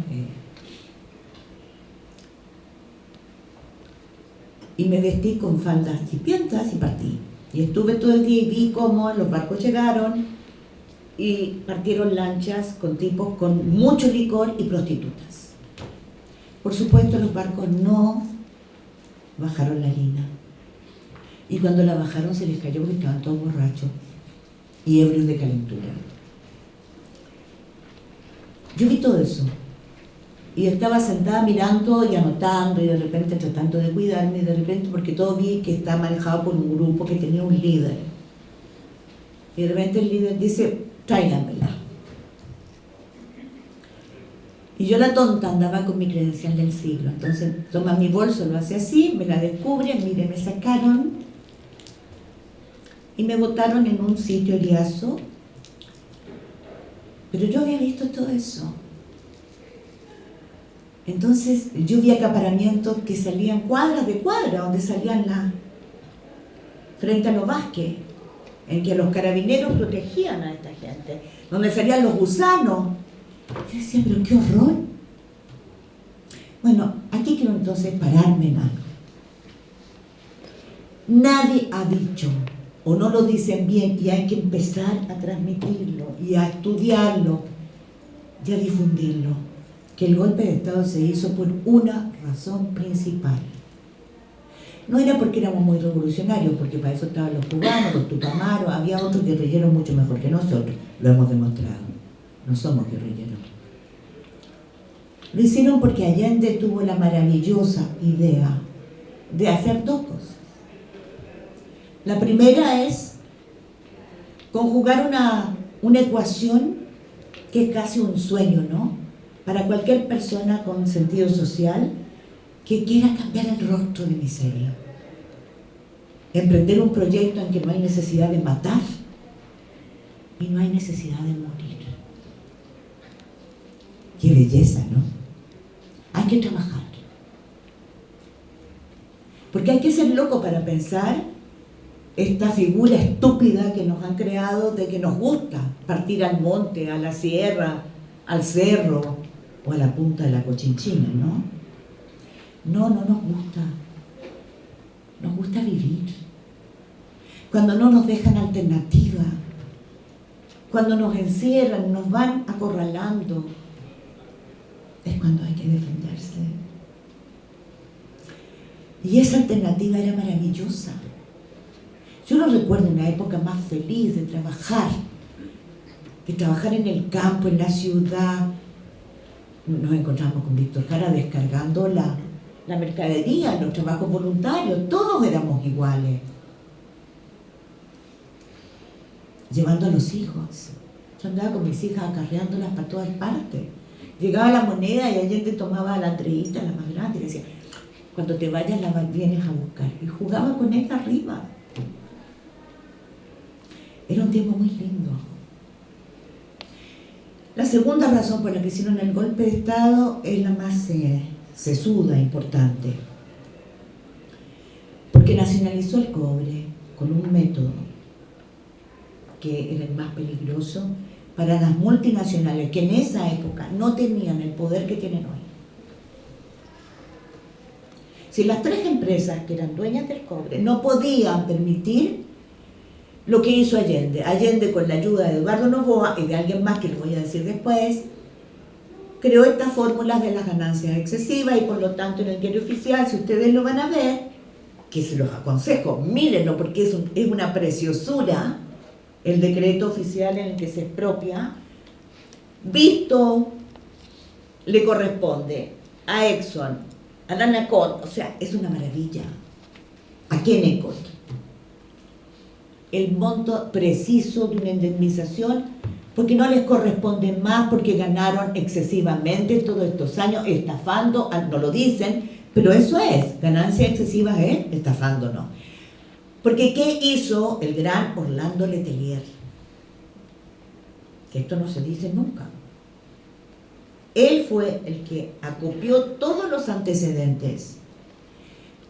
Y me vestí con faldas chipientas y partí. Y estuve todo el día y vi cómo los barcos llegaron y partieron lanchas con tipos con mucho licor y prostitutas. Por supuesto, los barcos no bajaron la harina. Y cuando la bajaron se les cayó porque estaban todos borrachos y ebrios de calentura. Yo vi todo eso. Y estaba sentada mirando y anotando y de repente tratando de cuidarme y de repente porque todo vi que está manejado por un grupo que tenía un líder. Y de repente el líder dice, tráiganmela. Y yo la tonta andaba con mi credencial del siglo. Entonces toma mi bolso, lo hace así, me la descubren, mire, me sacaron y me botaron en un sitio eriazo. Pero yo había visto todo eso. Entonces yo vi acaparamientos que salían cuadras de cuadra, donde salían frente a los Vázquez, en que los carabineros protegían a esta gente, donde salían los gusanos. Yo decía, pero qué horror. Bueno, aquí quiero entonces pararme en algo. Nadie ha dicho, o no lo dicen bien, y hay que empezar a transmitirlo, y a estudiarlo, y a difundirlo, que el golpe de Estado se hizo por una razón principal. No era porque éramos muy revolucionarios, porque para eso estaban los cubanos, los tupamaros, había otros guerrilleros mucho mejor que nosotros, lo hemos demostrado. No somos guerrilleros. Lo hicieron porque Allende tuvo la maravillosa idea de hacer dos cosas. La primera es conjugar una ecuación que es casi un sueño, ¿no? Para cualquier persona con sentido social que quiera cambiar el rostro de miseria. Emprender un proyecto en que no hay necesidad de matar y no hay necesidad de morir. Qué belleza, ¿no? Hay que trabajar. Porque hay que ser loco para pensar esta figura estúpida que nos han creado de que nos gusta partir al monte, a la sierra, al cerro o a la punta de la Cochinchina, ¿no? No nos gusta. Nos gusta vivir. Cuando no nos dejan alternativa, cuando nos encierran, nos van acorralando, es cuando hay que defenderse. Y esa alternativa era maravillosa. Yo no recuerdo una época más feliz de trabajar en el campo, en la ciudad. Nos encontramos con Víctor Jara descargando la mercadería, los trabajos voluntarios, todos éramos iguales. Llevando a los hijos. Yo andaba con mis hijas acarreándolas para todas partes. Llegaba la moneda y Allende tomaba la Andreita, la más grande, y decía, cuando te vayas la vienes a buscar. Y jugaba con ella arriba. Era un tiempo muy lindo. La segunda razón por la que hicieron el golpe de Estado es la más sesuda, importante. Porque nacionalizó el cobre con un método que era el más peligroso para las multinacionales que en esa época no tenían el poder que tienen hoy. Si las tres empresas que eran dueñas del cobre no podían permitir lo que hizo Allende con la ayuda de Eduardo Noboa y de alguien más que les voy a decir después, creó estas fórmulas de las ganancias excesivas y por lo tanto en el diario oficial, si ustedes lo van a ver, que se los aconsejo, mírenlo porque es una preciosura, el decreto oficial en el que se expropia, visto, le corresponde a Exxon, a Danacot, o sea, es una maravilla. ¿A quién Ecot? El monto preciso de una indemnización, porque no les corresponde más, porque ganaron excesivamente todos estos años estafando, no lo dicen, pero eso es, ganancias excesivas es estafando, ¿no? Porque ¿qué hizo el gran Orlando Letelier? Que esto no se dice nunca. Él fue el que acopió todos los antecedentes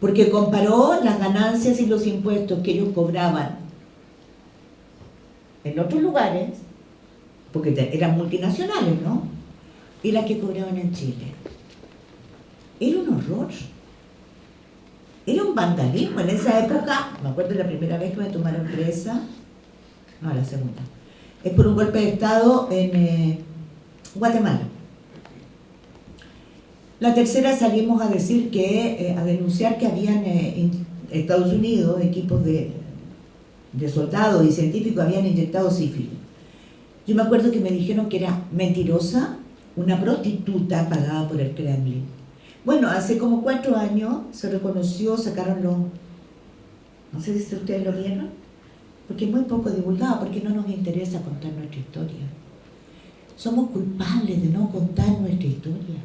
porque comparó las ganancias y los impuestos que ellos cobraban en otros lugares, porque eran multinacionales, ¿no? Y las que cobraban en Chile. Era un horror. Era un vandalismo. En esa época, me acuerdo la primera vez que me tomaron presa, no, la segunda, es por un golpe de Estado en Guatemala. La tercera salimos a decir que, a denunciar que habían en Estados Unidos equipos de soldados y científicos habían inyectado sífilis. Yo me acuerdo que me dijeron que era mentirosa, una prostituta pagada por el Kremlin. Bueno, hace como 4 años se reconoció, sacaron los... No sé si ustedes lo vieron, porque es muy poco divulgado, porque no nos interesa contar nuestra historia. Somos culpables de no contar nuestra historia.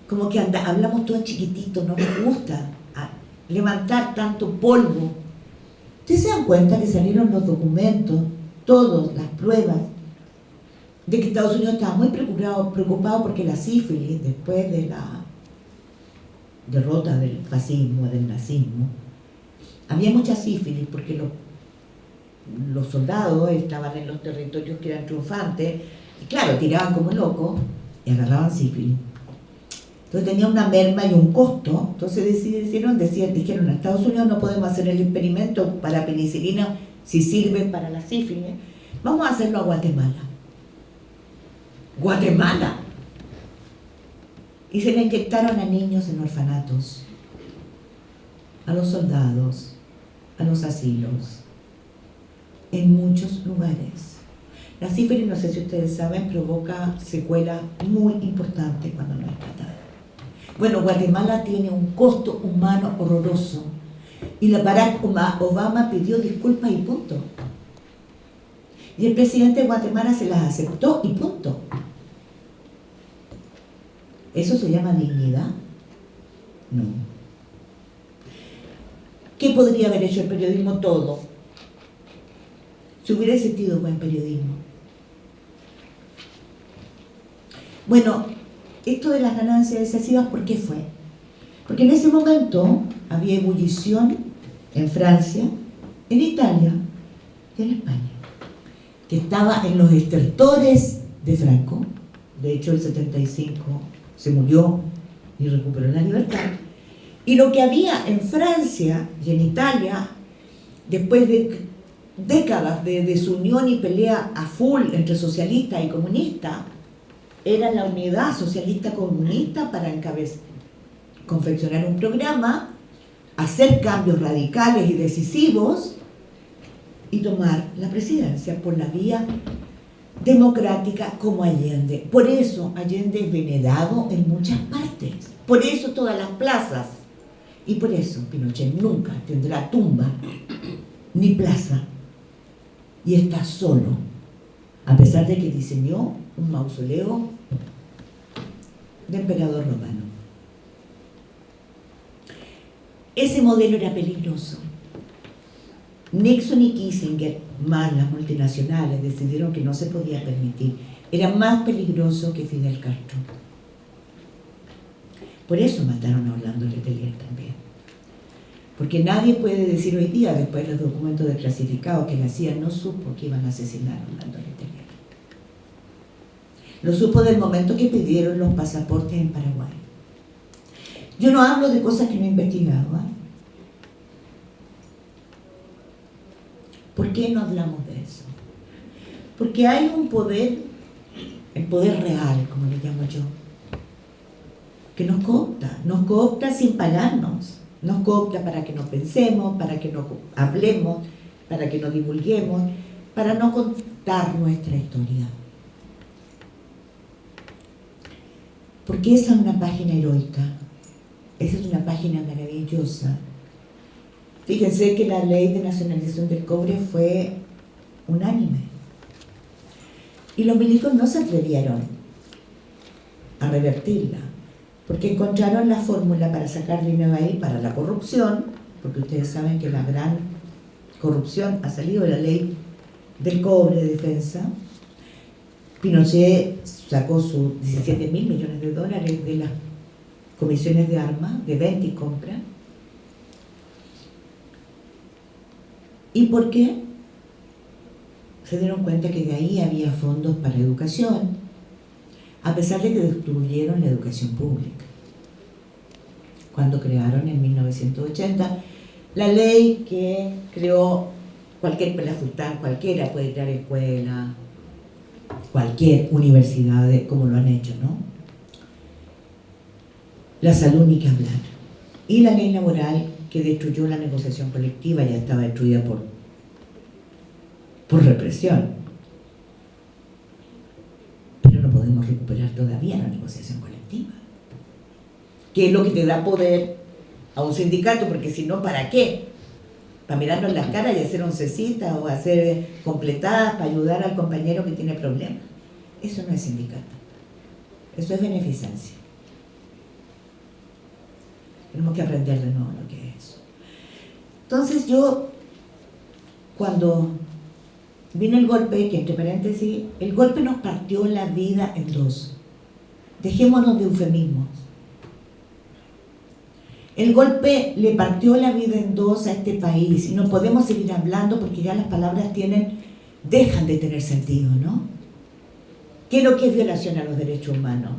Como que hablamos todo chiquitito, no nos gusta levantar tanto polvo. ¿Ustedes se dan cuenta que salieron los documentos, todas las pruebas, de que Estados Unidos estaba muy preocupado porque la sífilis, después de la derrota del fascismo, del nazismo, había mucha sífilis porque los soldados estaban en los territorios que eran triunfantes y claro, tiraban como locos y agarraban sífilis. Entonces tenía una merma y un costo. Entonces dijeron a Estados Unidos no podemos hacer el experimento para penicilina si sirve para la sífilis, vamos a hacerlo a Guatemala. Guatemala. Y se le inyectaron a niños en orfanatos, a los soldados, a los asilos, en muchos lugares. La sífilis, no sé si ustedes saben, provoca secuelas muy importantes cuando no es tratada. Bueno, Guatemala tiene un costo humano horroroso y la Barack Obama pidió disculpas y punto. Y el presidente de Guatemala se las aceptó y punto. ¿Eso se llama dignidad? No. ¿Qué podría haber hecho el periodismo? Todo. Si hubiera existido buen periodismo. Bueno, esto de las ganancias excesivas, ¿por qué fue? Porque en ese momento había ebullición en Francia, en Italia y en España, que estaba en los estertores de Franco. De hecho, el 75 se murió y recuperó la libertad. Y lo que había en Francia y en Italia, después de décadas de desunión y pelea a full entre socialistas y comunistas, era la unidad socialista-comunista para confeccionar un programa, hacer cambios radicales y decisivos y tomar la presidencia por la vía democrática como Allende. Por eso Allende es venerado en muchas partes, por eso todas las plazas, y por eso Pinochet nunca tendrá tumba ni plaza y está solo, a pesar de que diseñó un mausoleo de emperador romano. Ese modelo era peligroso. Nixon y Kissinger, más las multinacionales, decidieron que no se podía permitir. Era más peligroso que Fidel Castro. Por eso mataron a Orlando Letelier también. Porque nadie puede decir hoy día, después de los documentos desclasificados, que la CIA no supo que iban a asesinar a Orlando Letelier. Lo supo del momento que pidieron los pasaportes en Paraguay. Yo no hablo de cosas que no he investigado, ¿eh? ¿Por qué no hablamos de eso? Porque hay un poder, el poder real, como le llamo yo, que nos coopta sin pagarnos, nos coopta para que no pensemos, para que no hablemos, para que no divulguemos, para no contar nuestra historia. Porque esa es una página heroica, esa es una página maravillosa. Fíjense que la ley de nacionalización del cobre fue unánime. Y los milicos no se atrevieron a revertirla, porque encontraron la fórmula para sacar dinero ahí para la corrupción, porque ustedes saben que la gran corrupción ha salido de la ley del cobre de defensa. Pinochet sacó sus 17.000 millones de dólares de las comisiones de armas, de venta y compra. ¿Y por qué? Se dieron cuenta que de ahí había fondos para educación, a pesar de que destruyeron la educación pública. Cuando crearon en 1980 la ley que creó cualquier pelafustán, cualquiera puede crear escuela, cualquier universidad, como lo han hecho, ¿no? La salud ni que hablar. Y la ley laboral que destruyó la negociación colectiva, ya estaba destruida por represión. Pero no podemos recuperar todavía la negociación colectiva, que es lo que te da poder a un sindicato, porque si no, ¿para qué? Para mirarnos las caras y hacer oncecitas o hacer completadas para ayudar al compañero que tiene problemas. Eso no es sindicato, eso es beneficencia. Tenemos que aprender de nuevo lo que es eso. Entonces yo, cuando vino el golpe, que entre paréntesis, el golpe nos partió la vida en dos. Dejémonos de eufemismos. El golpe le partió la vida en dos a este país y no podemos seguir hablando porque ya las palabras dejan de tener sentido, ¿no? ¿Qué es lo que es violación a los derechos humanos?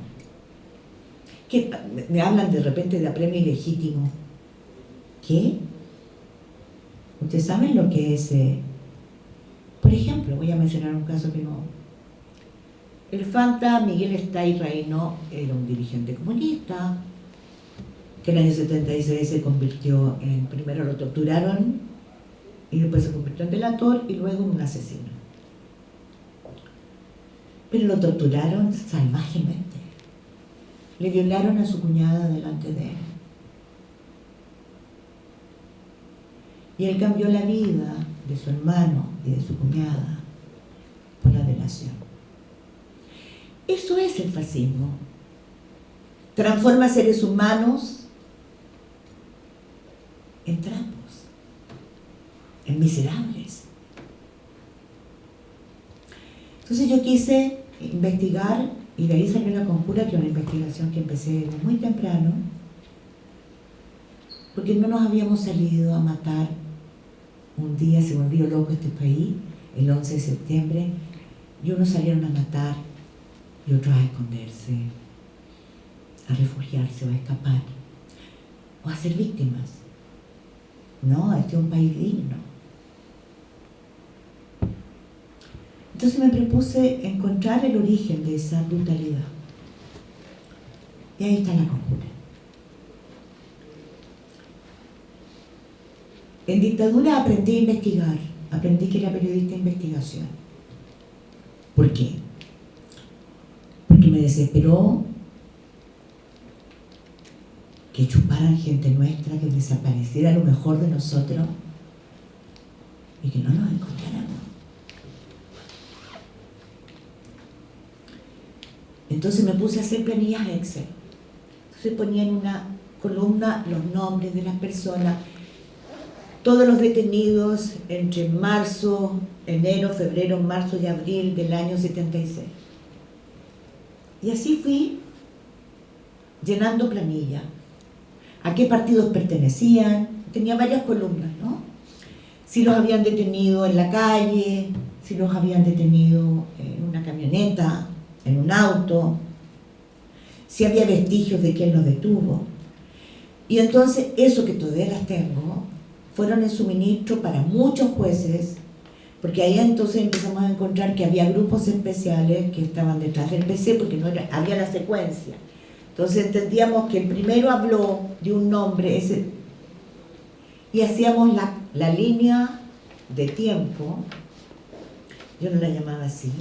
¿Qué? Me hablan de repente de apremio ilegítimo. ¿Qué? ¿Ustedes saben lo que es? Por ejemplo, voy a mencionar un caso que no... El Fanta Miguel Estay Reino era un dirigente comunista que en el año 76 se convirtió en... Primero lo torturaron y después se convirtió en delator y luego en un asesino. Pero lo torturaron salvajemente. Le violaron a su cuñada delante de él. Y él cambió la vida de su hermano y de su cuñada por la delación. Eso es el fascismo. Transforma seres humanos en trapos, en miserables. Entonces yo quise investigar y de ahí salió La Conjura, que es una investigación que empecé muy temprano, porque no nos habíamos salido a matar. Un día se volvió loco este país, el 11 de septiembre, y unos salieron a matar y otros a esconderse, a refugiarse o a escapar, o a ser víctimas. No, este es un país digno. Entonces me propuse encontrar el origen de esa brutalidad. Y ahí está La Conjura. En dictadura aprendí a investigar, aprendí que era periodista de investigación. ¿Por qué? Porque me desesperó que chuparan gente nuestra, que desapareciera lo mejor de nosotros y que no nos encontráramos. Entonces me puse a hacer planillas Excel. Entonces ponía en una columna los nombres de las personas, todos los detenidos entre marzo, enero, febrero, marzo y abril del año 76. Y así fui llenando planilla. ¿A qué partidos pertenecían? Tenía varias columnas, ¿no? Si los habían detenido en la calle, si los habían detenido en una camioneta, en un auto, si había vestigios de quién los detuvo. Y entonces, eso que todavía las tengo, fueron en suministro para muchos jueces, porque ahí entonces empezamos a encontrar que había grupos especiales que estaban detrás del PC, porque no era, había la secuencia. Entonces entendíamos que el primero habló de un nombre, y hacíamos la línea de tiempo, yo no la llamaba así,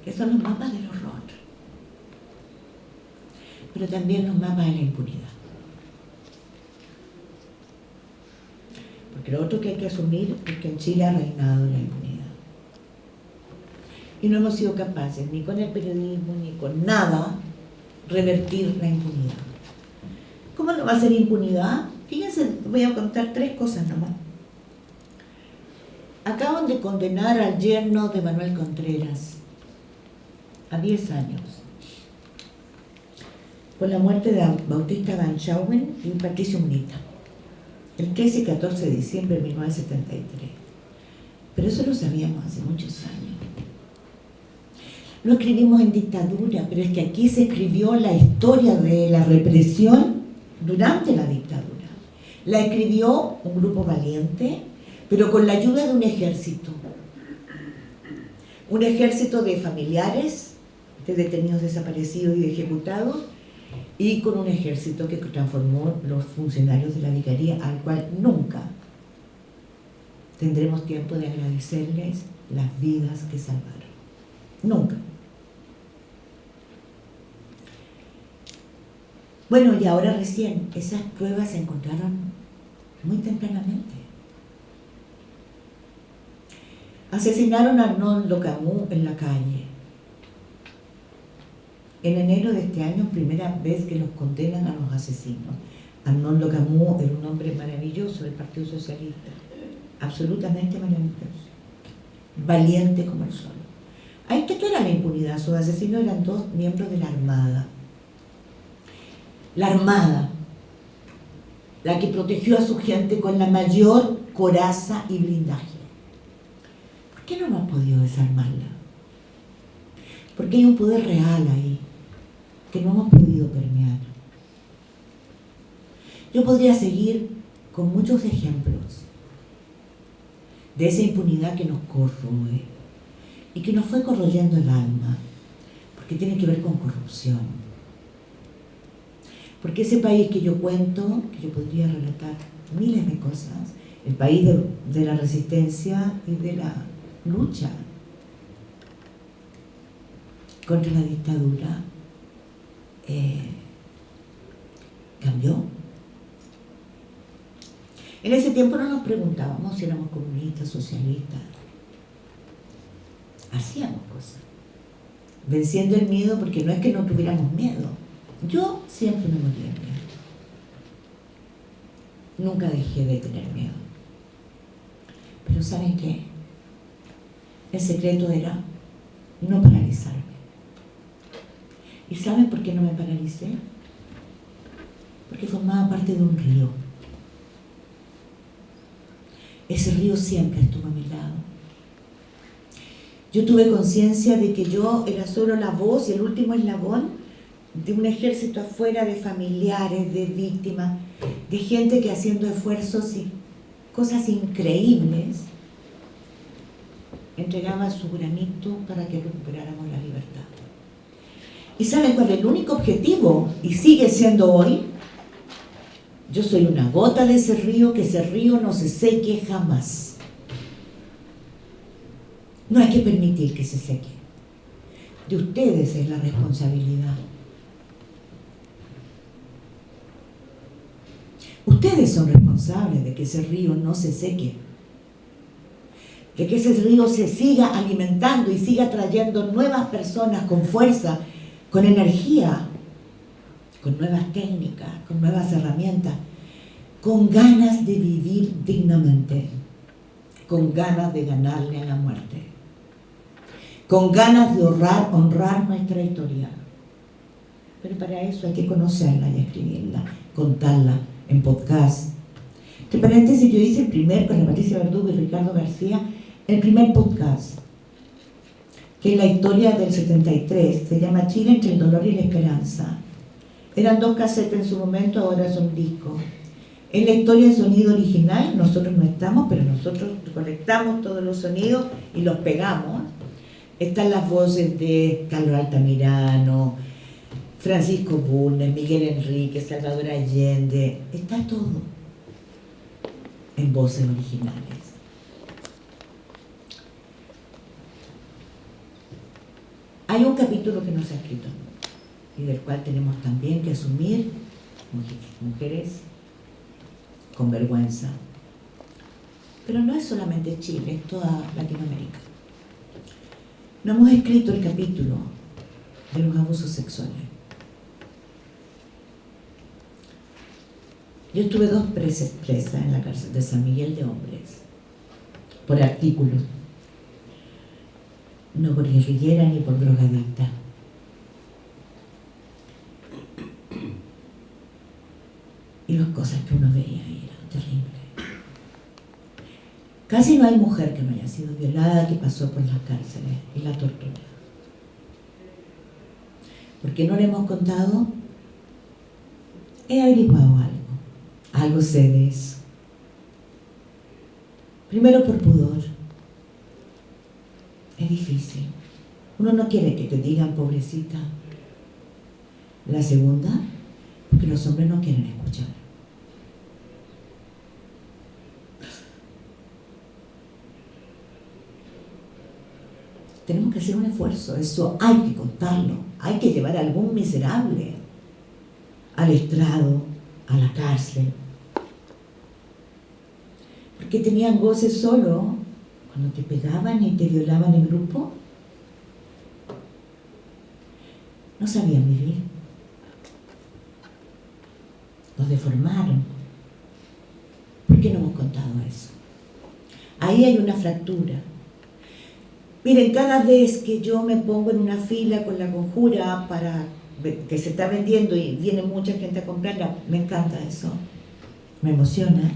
que son los mapas del horror, pero también los mapas de la impunidad. Porque lo otro que hay que asumir es que en Chile ha reinado la impunidad. Y no hemos sido capaces, ni con el periodismo, ni con nada, revertir la impunidad. ¿Cómo no va a ser impunidad? Fíjense, voy a contar 3 cosas nomás. Acaban de condenar al yerno de Manuel Contreras a 10 años. por la muerte de Bautista Van Schauwen y Patricio Munita, el 13 y 14 de diciembre de 1973. Pero eso lo sabíamos hace muchos años. Lo escribimos en dictadura, pero es que aquí se escribió la historia de la represión durante la dictadura. La escribió un grupo valiente, pero con la ayuda de un ejército. Un ejército de familiares, de detenidos desaparecidos y de ejecutados, y con un ejército que transformó los funcionarios de la vicaría, al cual nunca tendremos tiempo de agradecerles las vidas que salvaron. Nunca. Bueno, y ahora recién, esas pruebas se encontraron muy tempranamente. Asesinaron a Arnoldo Camus en la calle. En enero de este año, primera vez que los condenan a los asesinos. Arnoldo Camus era un hombre maravilloso del Partido Socialista, absolutamente maravilloso, valiente como el sol. Ahí que era la impunidad, sus asesinos eran 2 miembros de la Armada. La Armada, la que protegió a su gente con la mayor coraza y blindaje. ¿Por qué no hemos podido desarmarla? Porque hay un poder real ahí, que no hemos podido permear. Yo podría seguir con muchos ejemplos de esa impunidad que nos corroe y que nos fue corroyendo el alma, porque tiene que ver con corrupción. Porque ese país que yo cuento, que yo podría relatar miles de cosas, el país de la resistencia y de la lucha contra la dictadura, cambió. En ese tiempo no nos preguntábamos si éramos comunistas, socialistas. Hacíamos cosas, venciendo el miedo, porque no es que no tuviéramos miedo. Yo siempre me moría de miedo. Nunca dejé de tener miedo. Pero ¿saben qué? El secreto era no paralizarme. ¿Y saben por qué no me paralicé? Porque formaba parte de un río. Ese río siempre estuvo a mi lado. Yo tuve conciencia de que yo era solo la voz y el último eslabón de un ejército afuera de familiares, de víctimas, de gente que haciendo esfuerzos y cosas increíbles entregaba su granito para que recuperáramos la libertad. ¿Y saben cuál es el único objetivo? Y sigue siendo hoy. Yo soy una gota de ese río, que ese río no se seque jamás. No hay que permitir que se seque. De ustedes es la responsabilidad. Ustedes son responsables de que ese río no se seque, de que ese río se siga alimentando y siga trayendo nuevas personas con fuerza, con energía, con nuevas técnicas, con nuevas herramientas, con ganas de vivir dignamente, con ganas de ganarle a la muerte, con ganas de honrar nuestra historia. Pero para eso hay que conocerla y escribirla, contarla en podcast. Entre paréntesis, yo hice el primer, con la Patricia Verdugo y Ricardo García, el primer podcast, que es la historia del 73, se llama Chile entre el dolor y la esperanza. Eran 2 casetes en su momento, ahora son discos. Es la historia en sonido original, nosotros no estamos, pero nosotros recolectamos todos los sonidos y los pegamos. Están las voces de Carlos Altamirano, Francisco Bulnes, Miguel Enrique, Salvador Allende, está todo en voces originales. Hay un capítulo que no se ha escrito y del cual tenemos también que asumir, mujeres con vergüenza. Pero no es solamente Chile, es toda Latinoamérica. No hemos escrito el capítulo de los abusos sexuales. Yo estuve 2 presas en la cárcel de San Miguel de Hombres, por artículos, no por guerrillera ni por drogadicta. cosas que uno veía y eran terribles. Casi no hay mujer que no haya sido violada, que pasó por las cárceles y la tortura. ¿Por qué no le hemos contado? He averiguado algo sé de eso. Primero por pudor. Es difícil. Uno no quiere que te digan pobrecita. La segunda, porque los hombres no quieren escuchar. Tenemos que hacer un esfuerzo, eso hay que contarlo, hay que llevar a algún miserable al estrado, a la cárcel. Porque tenían goce solo cuando te pegaban y te violaban en grupo. No sabían vivir. Los deformaron. ¿Por qué no hemos contado eso? Ahí hay una fractura. Miren, cada vez que yo me pongo en una fila con la conjura para que se está vendiendo y viene mucha gente a comprarla, me encanta eso, me emociona.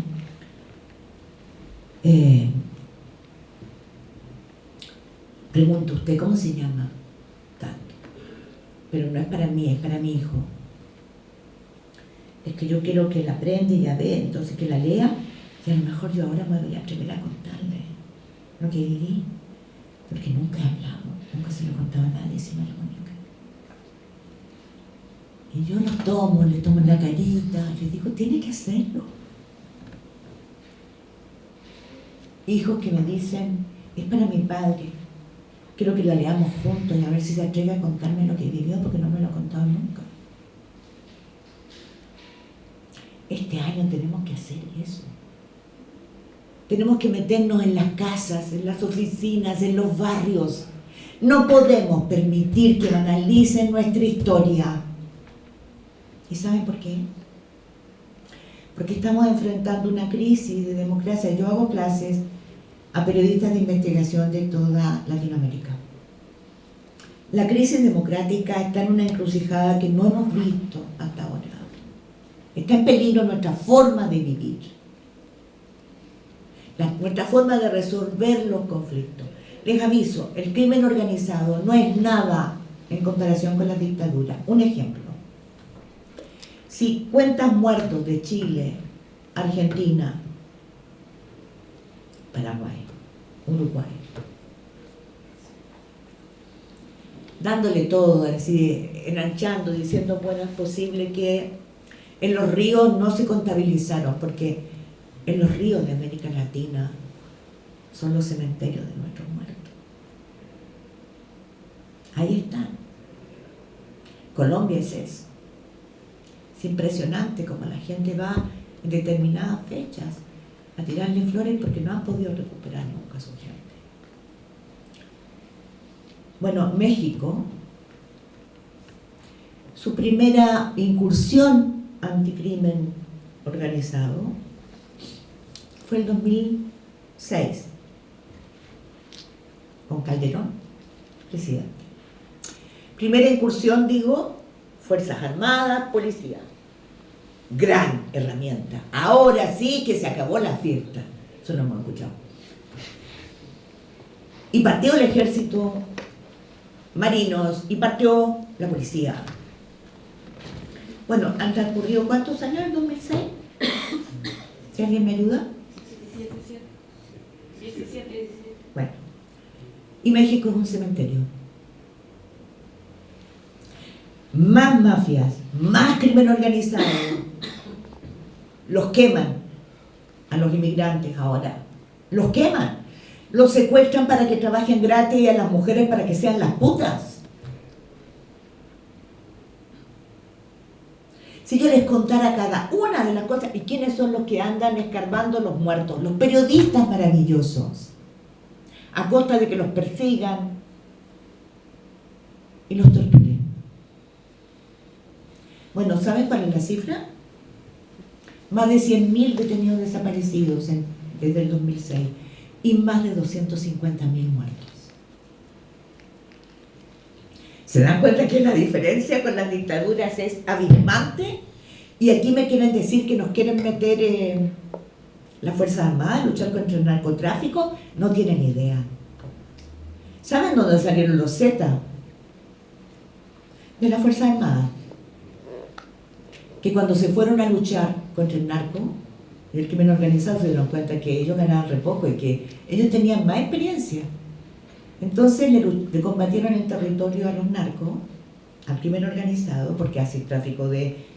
Pregunto, ¿usted cómo se llama? Tanto. Pero no es para mí, es para mi hijo. Es que yo quiero que la aprenda y ya ve, entonces que la lea, y a lo mejor yo ahora me voy a atrever a contarle lo que viví. Porque nunca he hablado, nunca se lo contaba a nadie, sino a la Mónica. Y yo lo tomo, le tomo la carita, le digo, tiene que hacerlo. Hijos que me dicen, es para mi padre, quiero que la leamos juntos y a ver si se atreve a contarme lo que vivió, porque no me lo ha contado nunca. Este año tenemos que hacer eso. Tenemos que meternos en las casas, en las oficinas, en los barrios. No podemos permitir que banalicen nuestra historia. ¿Y saben por qué? Porque estamos enfrentando una crisis de democracia. Yo hago clases a periodistas de investigación de toda Latinoamérica. La crisis democrática está en una encrucijada que no hemos visto hasta ahora. Está en peligro nuestra forma de vivir. Nuestra forma de resolver los conflictos. Les aviso, el crimen organizado no es nada en comparación con la dictadura. Un ejemplo. Si cuentas muertos de Chile, Argentina, Paraguay, Uruguay, dándole todo, así, enanchando, diciendo, bueno, es posible que en los ríos no se contabilizaron, porque en los ríos de América Latina son los cementerios de nuestros muertos. Ahí están. Colombia es eso. Es impresionante como la gente va en determinadas fechas a tirarle flores porque no han podido recuperar nunca a su gente. Bueno, México, su primera incursión anticrimen organizado fue el 2006, con Calderón, presidente. Primera incursión, digo, Fuerzas Armadas, policía. Gran herramienta. Ahora sí que se acabó la fiesta. Eso no hemos escuchado. Y partió el ejército, marinos, y partió la policía. Bueno, han transcurrido ¿cuántos años? ¿El 2006? ¿Si alguien me ayuda? 17. Bueno, y México es un cementerio. Más mafias, más crimen organizado. Los queman a los inmigrantes ahora. Los queman. Los secuestran para que trabajen gratis y a las mujeres para que sean las putas. Si yo les contara cada una de las cosas, ¿y quiénes son los que andan escarbando los muertos? Los periodistas maravillosos, a costa de que los persigan y los torturen. Bueno, ¿saben cuál es la cifra? Más de 100.000 detenidos desaparecidos desde el 2006 y más de 250.000 muertos. ¿Se dan cuenta que la diferencia con las dictaduras es abismante? Y aquí me quieren decir que nos quieren meter las Fuerzas Armadas a luchar contra el narcotráfico. No tienen idea. ¿Saben dónde salieron los Zetas? De las Fuerzas Armadas. Que cuando se fueron a luchar contra el narco, el crimen organizado, se dieron cuenta que ellos ganaban re poco y que ellos tenían más experiencia. Entonces le combatieron en territorio a los narcos, al crimen organizado, porque hace tráfico de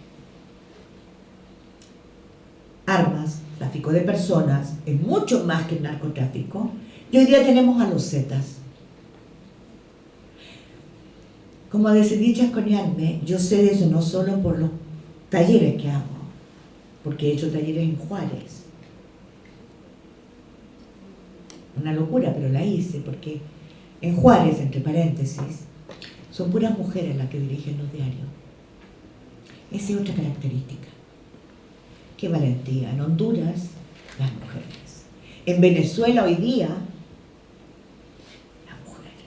armas, tráfico de personas, es mucho más que el narcotráfico. Y hoy día tenemos a los Zetas. Como decidí chasconearme, yo sé de eso no solo por los talleres que hago, porque he hecho talleres en Juárez. Una locura, pero la hice, porque en Juárez, entre paréntesis, son puras mujeres las que dirigen los diarios. Esa es otra característica. Qué valentía. En Honduras, las mujeres. En Venezuela hoy día, las mujeres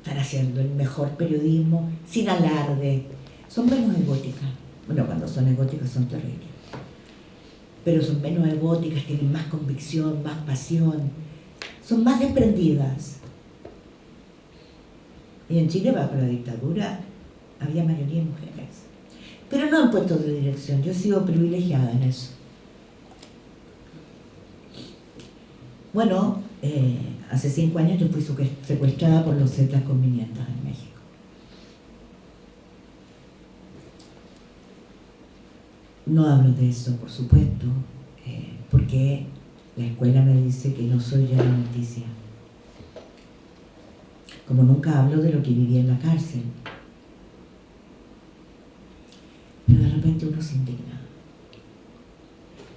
están haciendo el mejor periodismo sin alarde. Son menos egóticas. Bueno, cuando son egóticas son terribles. Pero son menos egóticas, tienen más convicción, más pasión. Son más desprendidas. Y en Chile, bajo la dictadura, había mayoría de mujeres. Pero no en puestos de dirección. Yo he sido privilegiada en eso. Bueno, hace 5 años yo fui secuestrada por los Zetas con mi nieta en México. No hablo de eso, por supuesto, porque la escuela me dice que no soy ya la noticia. Como nunca hablo de lo que viví en la cárcel. Pero de repente uno se indigna.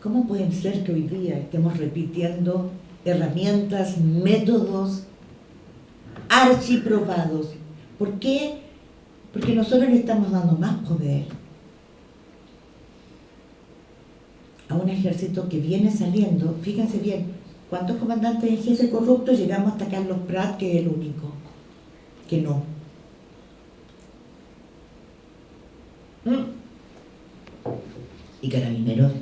¿Cómo puede ser que hoy día estemos repitiendo herramientas, métodos archiprobados? ¿Por qué? Porque nosotros le estamos dando más poder a un ejército que viene saliendo. Fíjense bien, ¿cuántos comandantes en jefe corruptos? Llegamos hasta Carlos Prat, que es el único que no. Y Carabineros,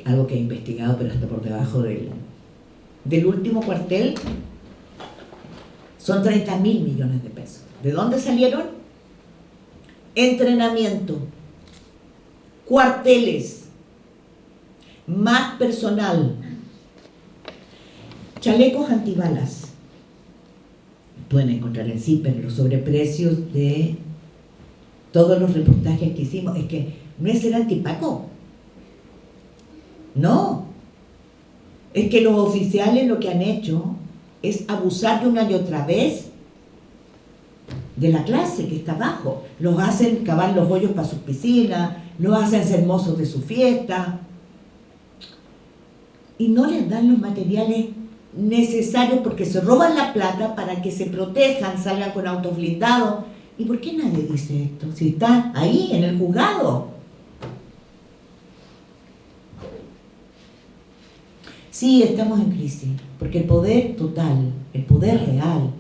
algo que he investigado, pero hasta por debajo del último cuartel, son 30.000 millones de pesos. ¿De dónde salieron? Entrenamiento, cuarteles, más personal, chalecos antibalas. Pueden encontrar en CIPER los sobreprecios de todos los reportajes que hicimos. Es que no es el antipaco. No. Es que los oficiales lo que han hecho es abusar de una y otra vez de la clase que está abajo. Los hacen cavar los hoyos para sus piscinas, los hacen ser mozos de su fiesta. Y no les dan los materiales necesarios porque se roban la plata para que se protejan, salgan con autos blindados. ¿Y por qué nadie dice esto? Si está ahí, en el juzgado. Sí, estamos en crisis, porque el poder total, el poder real,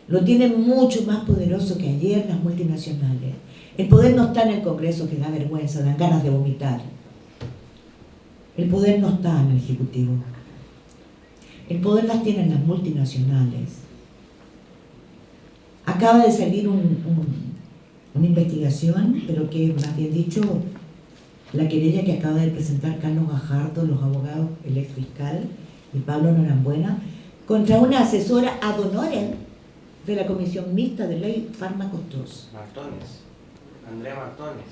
lo tienen mucho más poderoso que ayer las multinacionales. El poder no está en el Congreso, que da vergüenza, dan ganas de vomitar. El poder no está en el Ejecutivo. El poder las tienen las multinacionales. Acaba de salir una investigación, pero que más bien dicho, la querella que acaba de presentar Carlos Gajardo, los abogados, el ex fiscal y Pablo Norambuena, contra una asesora ad honorem de la Comisión Mixta de Ley Fármacos II. Martones, Andrea Martones.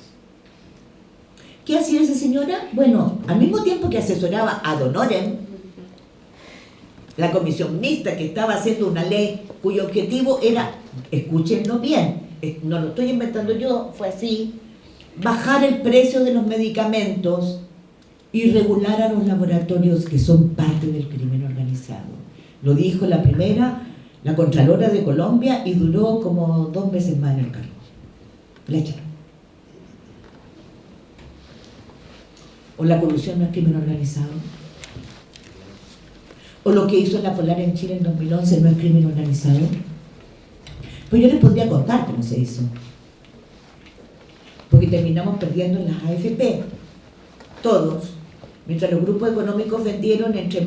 ¿Qué hacía esa señora? Bueno, al mismo tiempo que asesoraba ad honorem la Comisión Mixta, que estaba haciendo una ley cuyo objetivo era, escúchenlo bien, no lo estoy inventando yo, fue así, bajar el precio de los medicamentos y regular a los laboratorios que son parte del crimen organizado. Lo dijo la primera, la Contralora de Colombia, y duró como 2 meses más en el cargo. La echaron. ¿O la colusión no es crimen organizado? ¿O lo que hizo la Polar en Chile en 2011 no es crimen organizado? Pues yo les podría contar cómo se hizo. Porque terminamos perdiendo en las AFP, todos, mientras los grupos económicos vendieron entre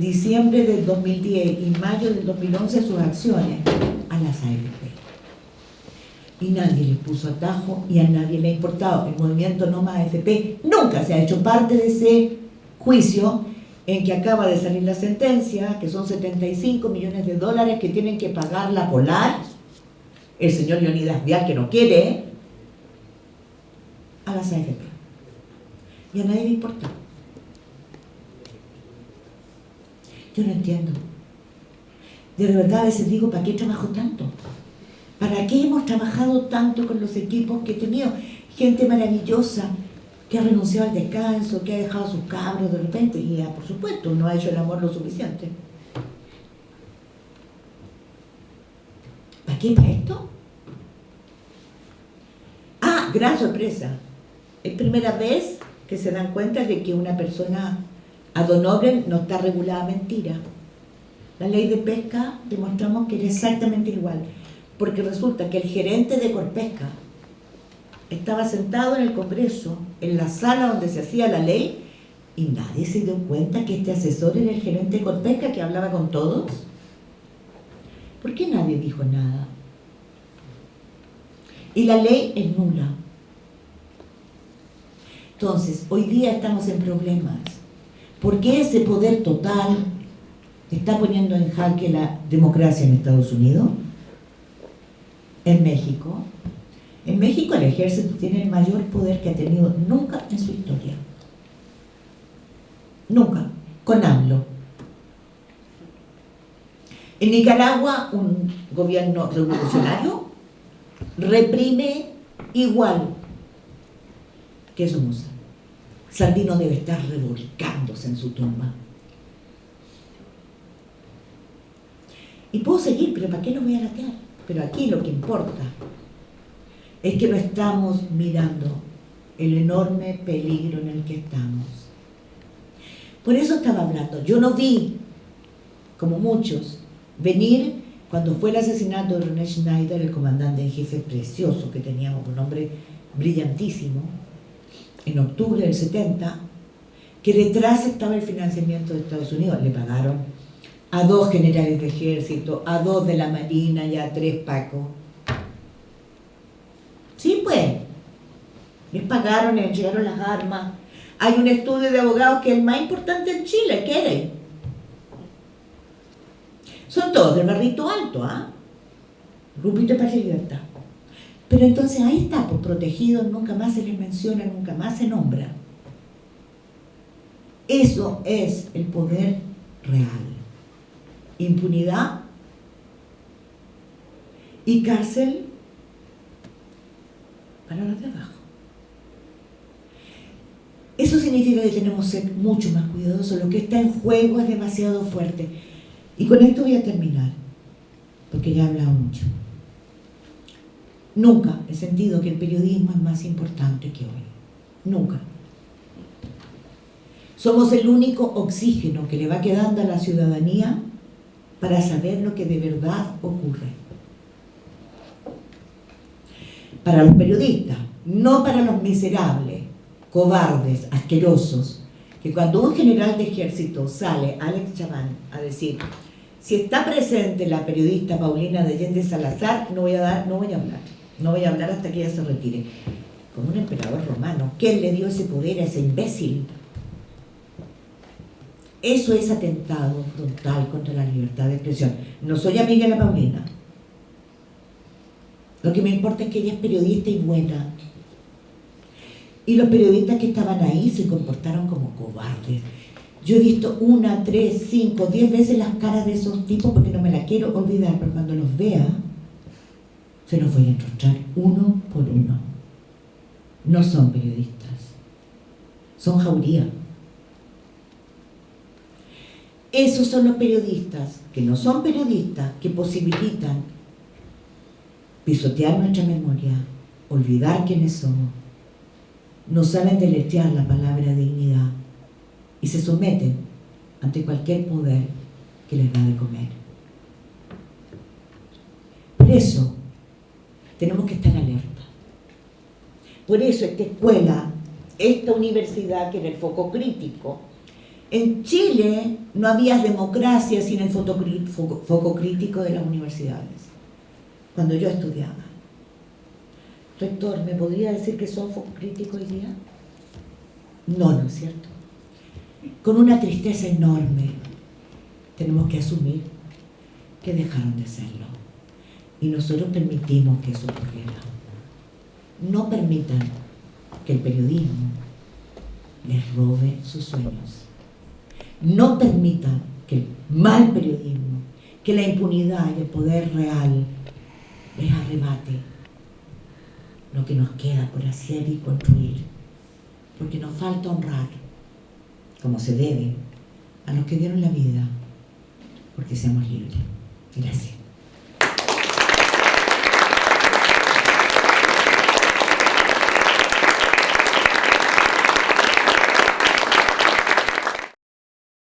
diciembre del 2010 y mayo del 2011 sus acciones a las AFP. Y nadie les puso atajo y a nadie le ha importado. El movimiento No Más AFP nunca se ha hecho parte de ese juicio en que acaba de salir la sentencia, que son 75 millones de dólares que tienen que pagar la Polar, el señor Leonidas Vial, que no quiere, a las AFP. Y a nadie le importa. Yo no entiendo. De verdad a veces digo, ¿para qué trabajo tanto? ¿Para qué hemos trabajado tanto con los equipos que he tenido? Gente maravillosa que ha renunciado al descanso, que ha dejado a sus cabros de repente y por supuesto no ha hecho el amor lo suficiente. ¿Para qué? ¿Para esto? Ah, gran sorpresa. Es primera vez que se dan cuenta de que una persona ad honorem no está regulada a mentira. La ley de pesca demostramos que era exactamente igual, porque resulta que el gerente de Corpesca estaba sentado en el Congreso, en la sala donde se hacía la ley, y nadie se dio cuenta que este asesor era el gerente de Corpesca que hablaba con todos. ¿Por qué nadie dijo nada? Y la ley es nula. Entonces, hoy día estamos en problemas. ¿Por qué ese poder total está poniendo en jaque la democracia en Estados Unidos? En México. En México el ejército tiene el mayor poder que ha tenido nunca en su historia. Nunca. Con AMLO. En Nicaragua, un gobierno revolucionario reprime igual que Somoza. Sandino debe estar revolcándose en su tumba. Y puedo seguir, pero ¿para qué lo voy a latear? Pero aquí lo que importa es que no estamos mirando el enorme peligro en el que estamos. Por eso estaba hablando. Yo no vi, como muchos, venir cuando fue el asesinato de René Schneider, el comandante en jefe precioso que teníamos, un hombre brillantísimo, en octubre del 70, que detrás estaba el financiamiento de Estados Unidos. Le pagaron a 2 generales de ejército, a 2 de la Marina y a 3 pacos. Sí, pues. Les pagaron, les entregaron las armas. Hay un estudio de abogados que es el más importante en Chile, ¿qué? Son todos del barrito alto, ¿ah? Grupito de Paz y Libertad. Pero entonces ahí está, pues protegidos, nunca más se les menciona, nunca más se nombra. Eso es el poder real. Impunidad y cárcel para los de abajo. Eso significa que tenemos que ser mucho más cuidadosos. Lo que está en juego es demasiado fuerte. Y con esto voy a terminar, porque ya he hablado mucho. Nunca he sentido que el periodismo es más importante que hoy. Nunca. Somos el único oxígeno que le va quedando a la ciudadanía para saber lo que de verdad ocurre. Para los periodistas, no para los miserables, cobardes, asquerosos, que cuando un general de ejército sale, Alex Chaván, a decir, si está presente la periodista Paulina de Allende Salazar, no voy a hablar hasta que ella se retire. Como un emperador romano, ¿quién le dio ese poder a ese imbécil? Eso es atentado frontal contra la libertad de expresión. No soy amiga de la Paulina. Lo que me importa es que ella es periodista y buena. Y los periodistas que estaban ahí se comportaron como cobardes. Yo he visto 1, 3, 5, 10 veces las caras de esos tipos porque no me las quiero olvidar, pero cuando los vea, se los voy a encontrar uno por uno. No son periodistas, son jauría. Esos son los periodistas que no son periodistas, que posibilitan pisotear nuestra memoria, olvidar quiénes somos. No saben deletrear la palabra dignidad y se someten ante cualquier poder que les da de comer. Por eso tenemos que estar alerta. Por eso esta escuela, esta universidad que era el foco crítico, en Chile no había democracia sin el foco crítico de las universidades, cuando yo estudiaba. Rector, ¿me podría decir que son foco crítico hoy día? No, ¿no es cierto? Con una tristeza enorme tenemos que asumir que dejaron de serlo. Y nosotros permitimos que eso ocurriera. No permitan que el periodismo les robe sus sueños. No permitan que el mal periodismo, que la impunidad y el poder real les arrebate lo que nos queda por hacer y construir. Porque nos falta honrar, como se debe, a los que dieron la vida, porque seamos libres. Gracias.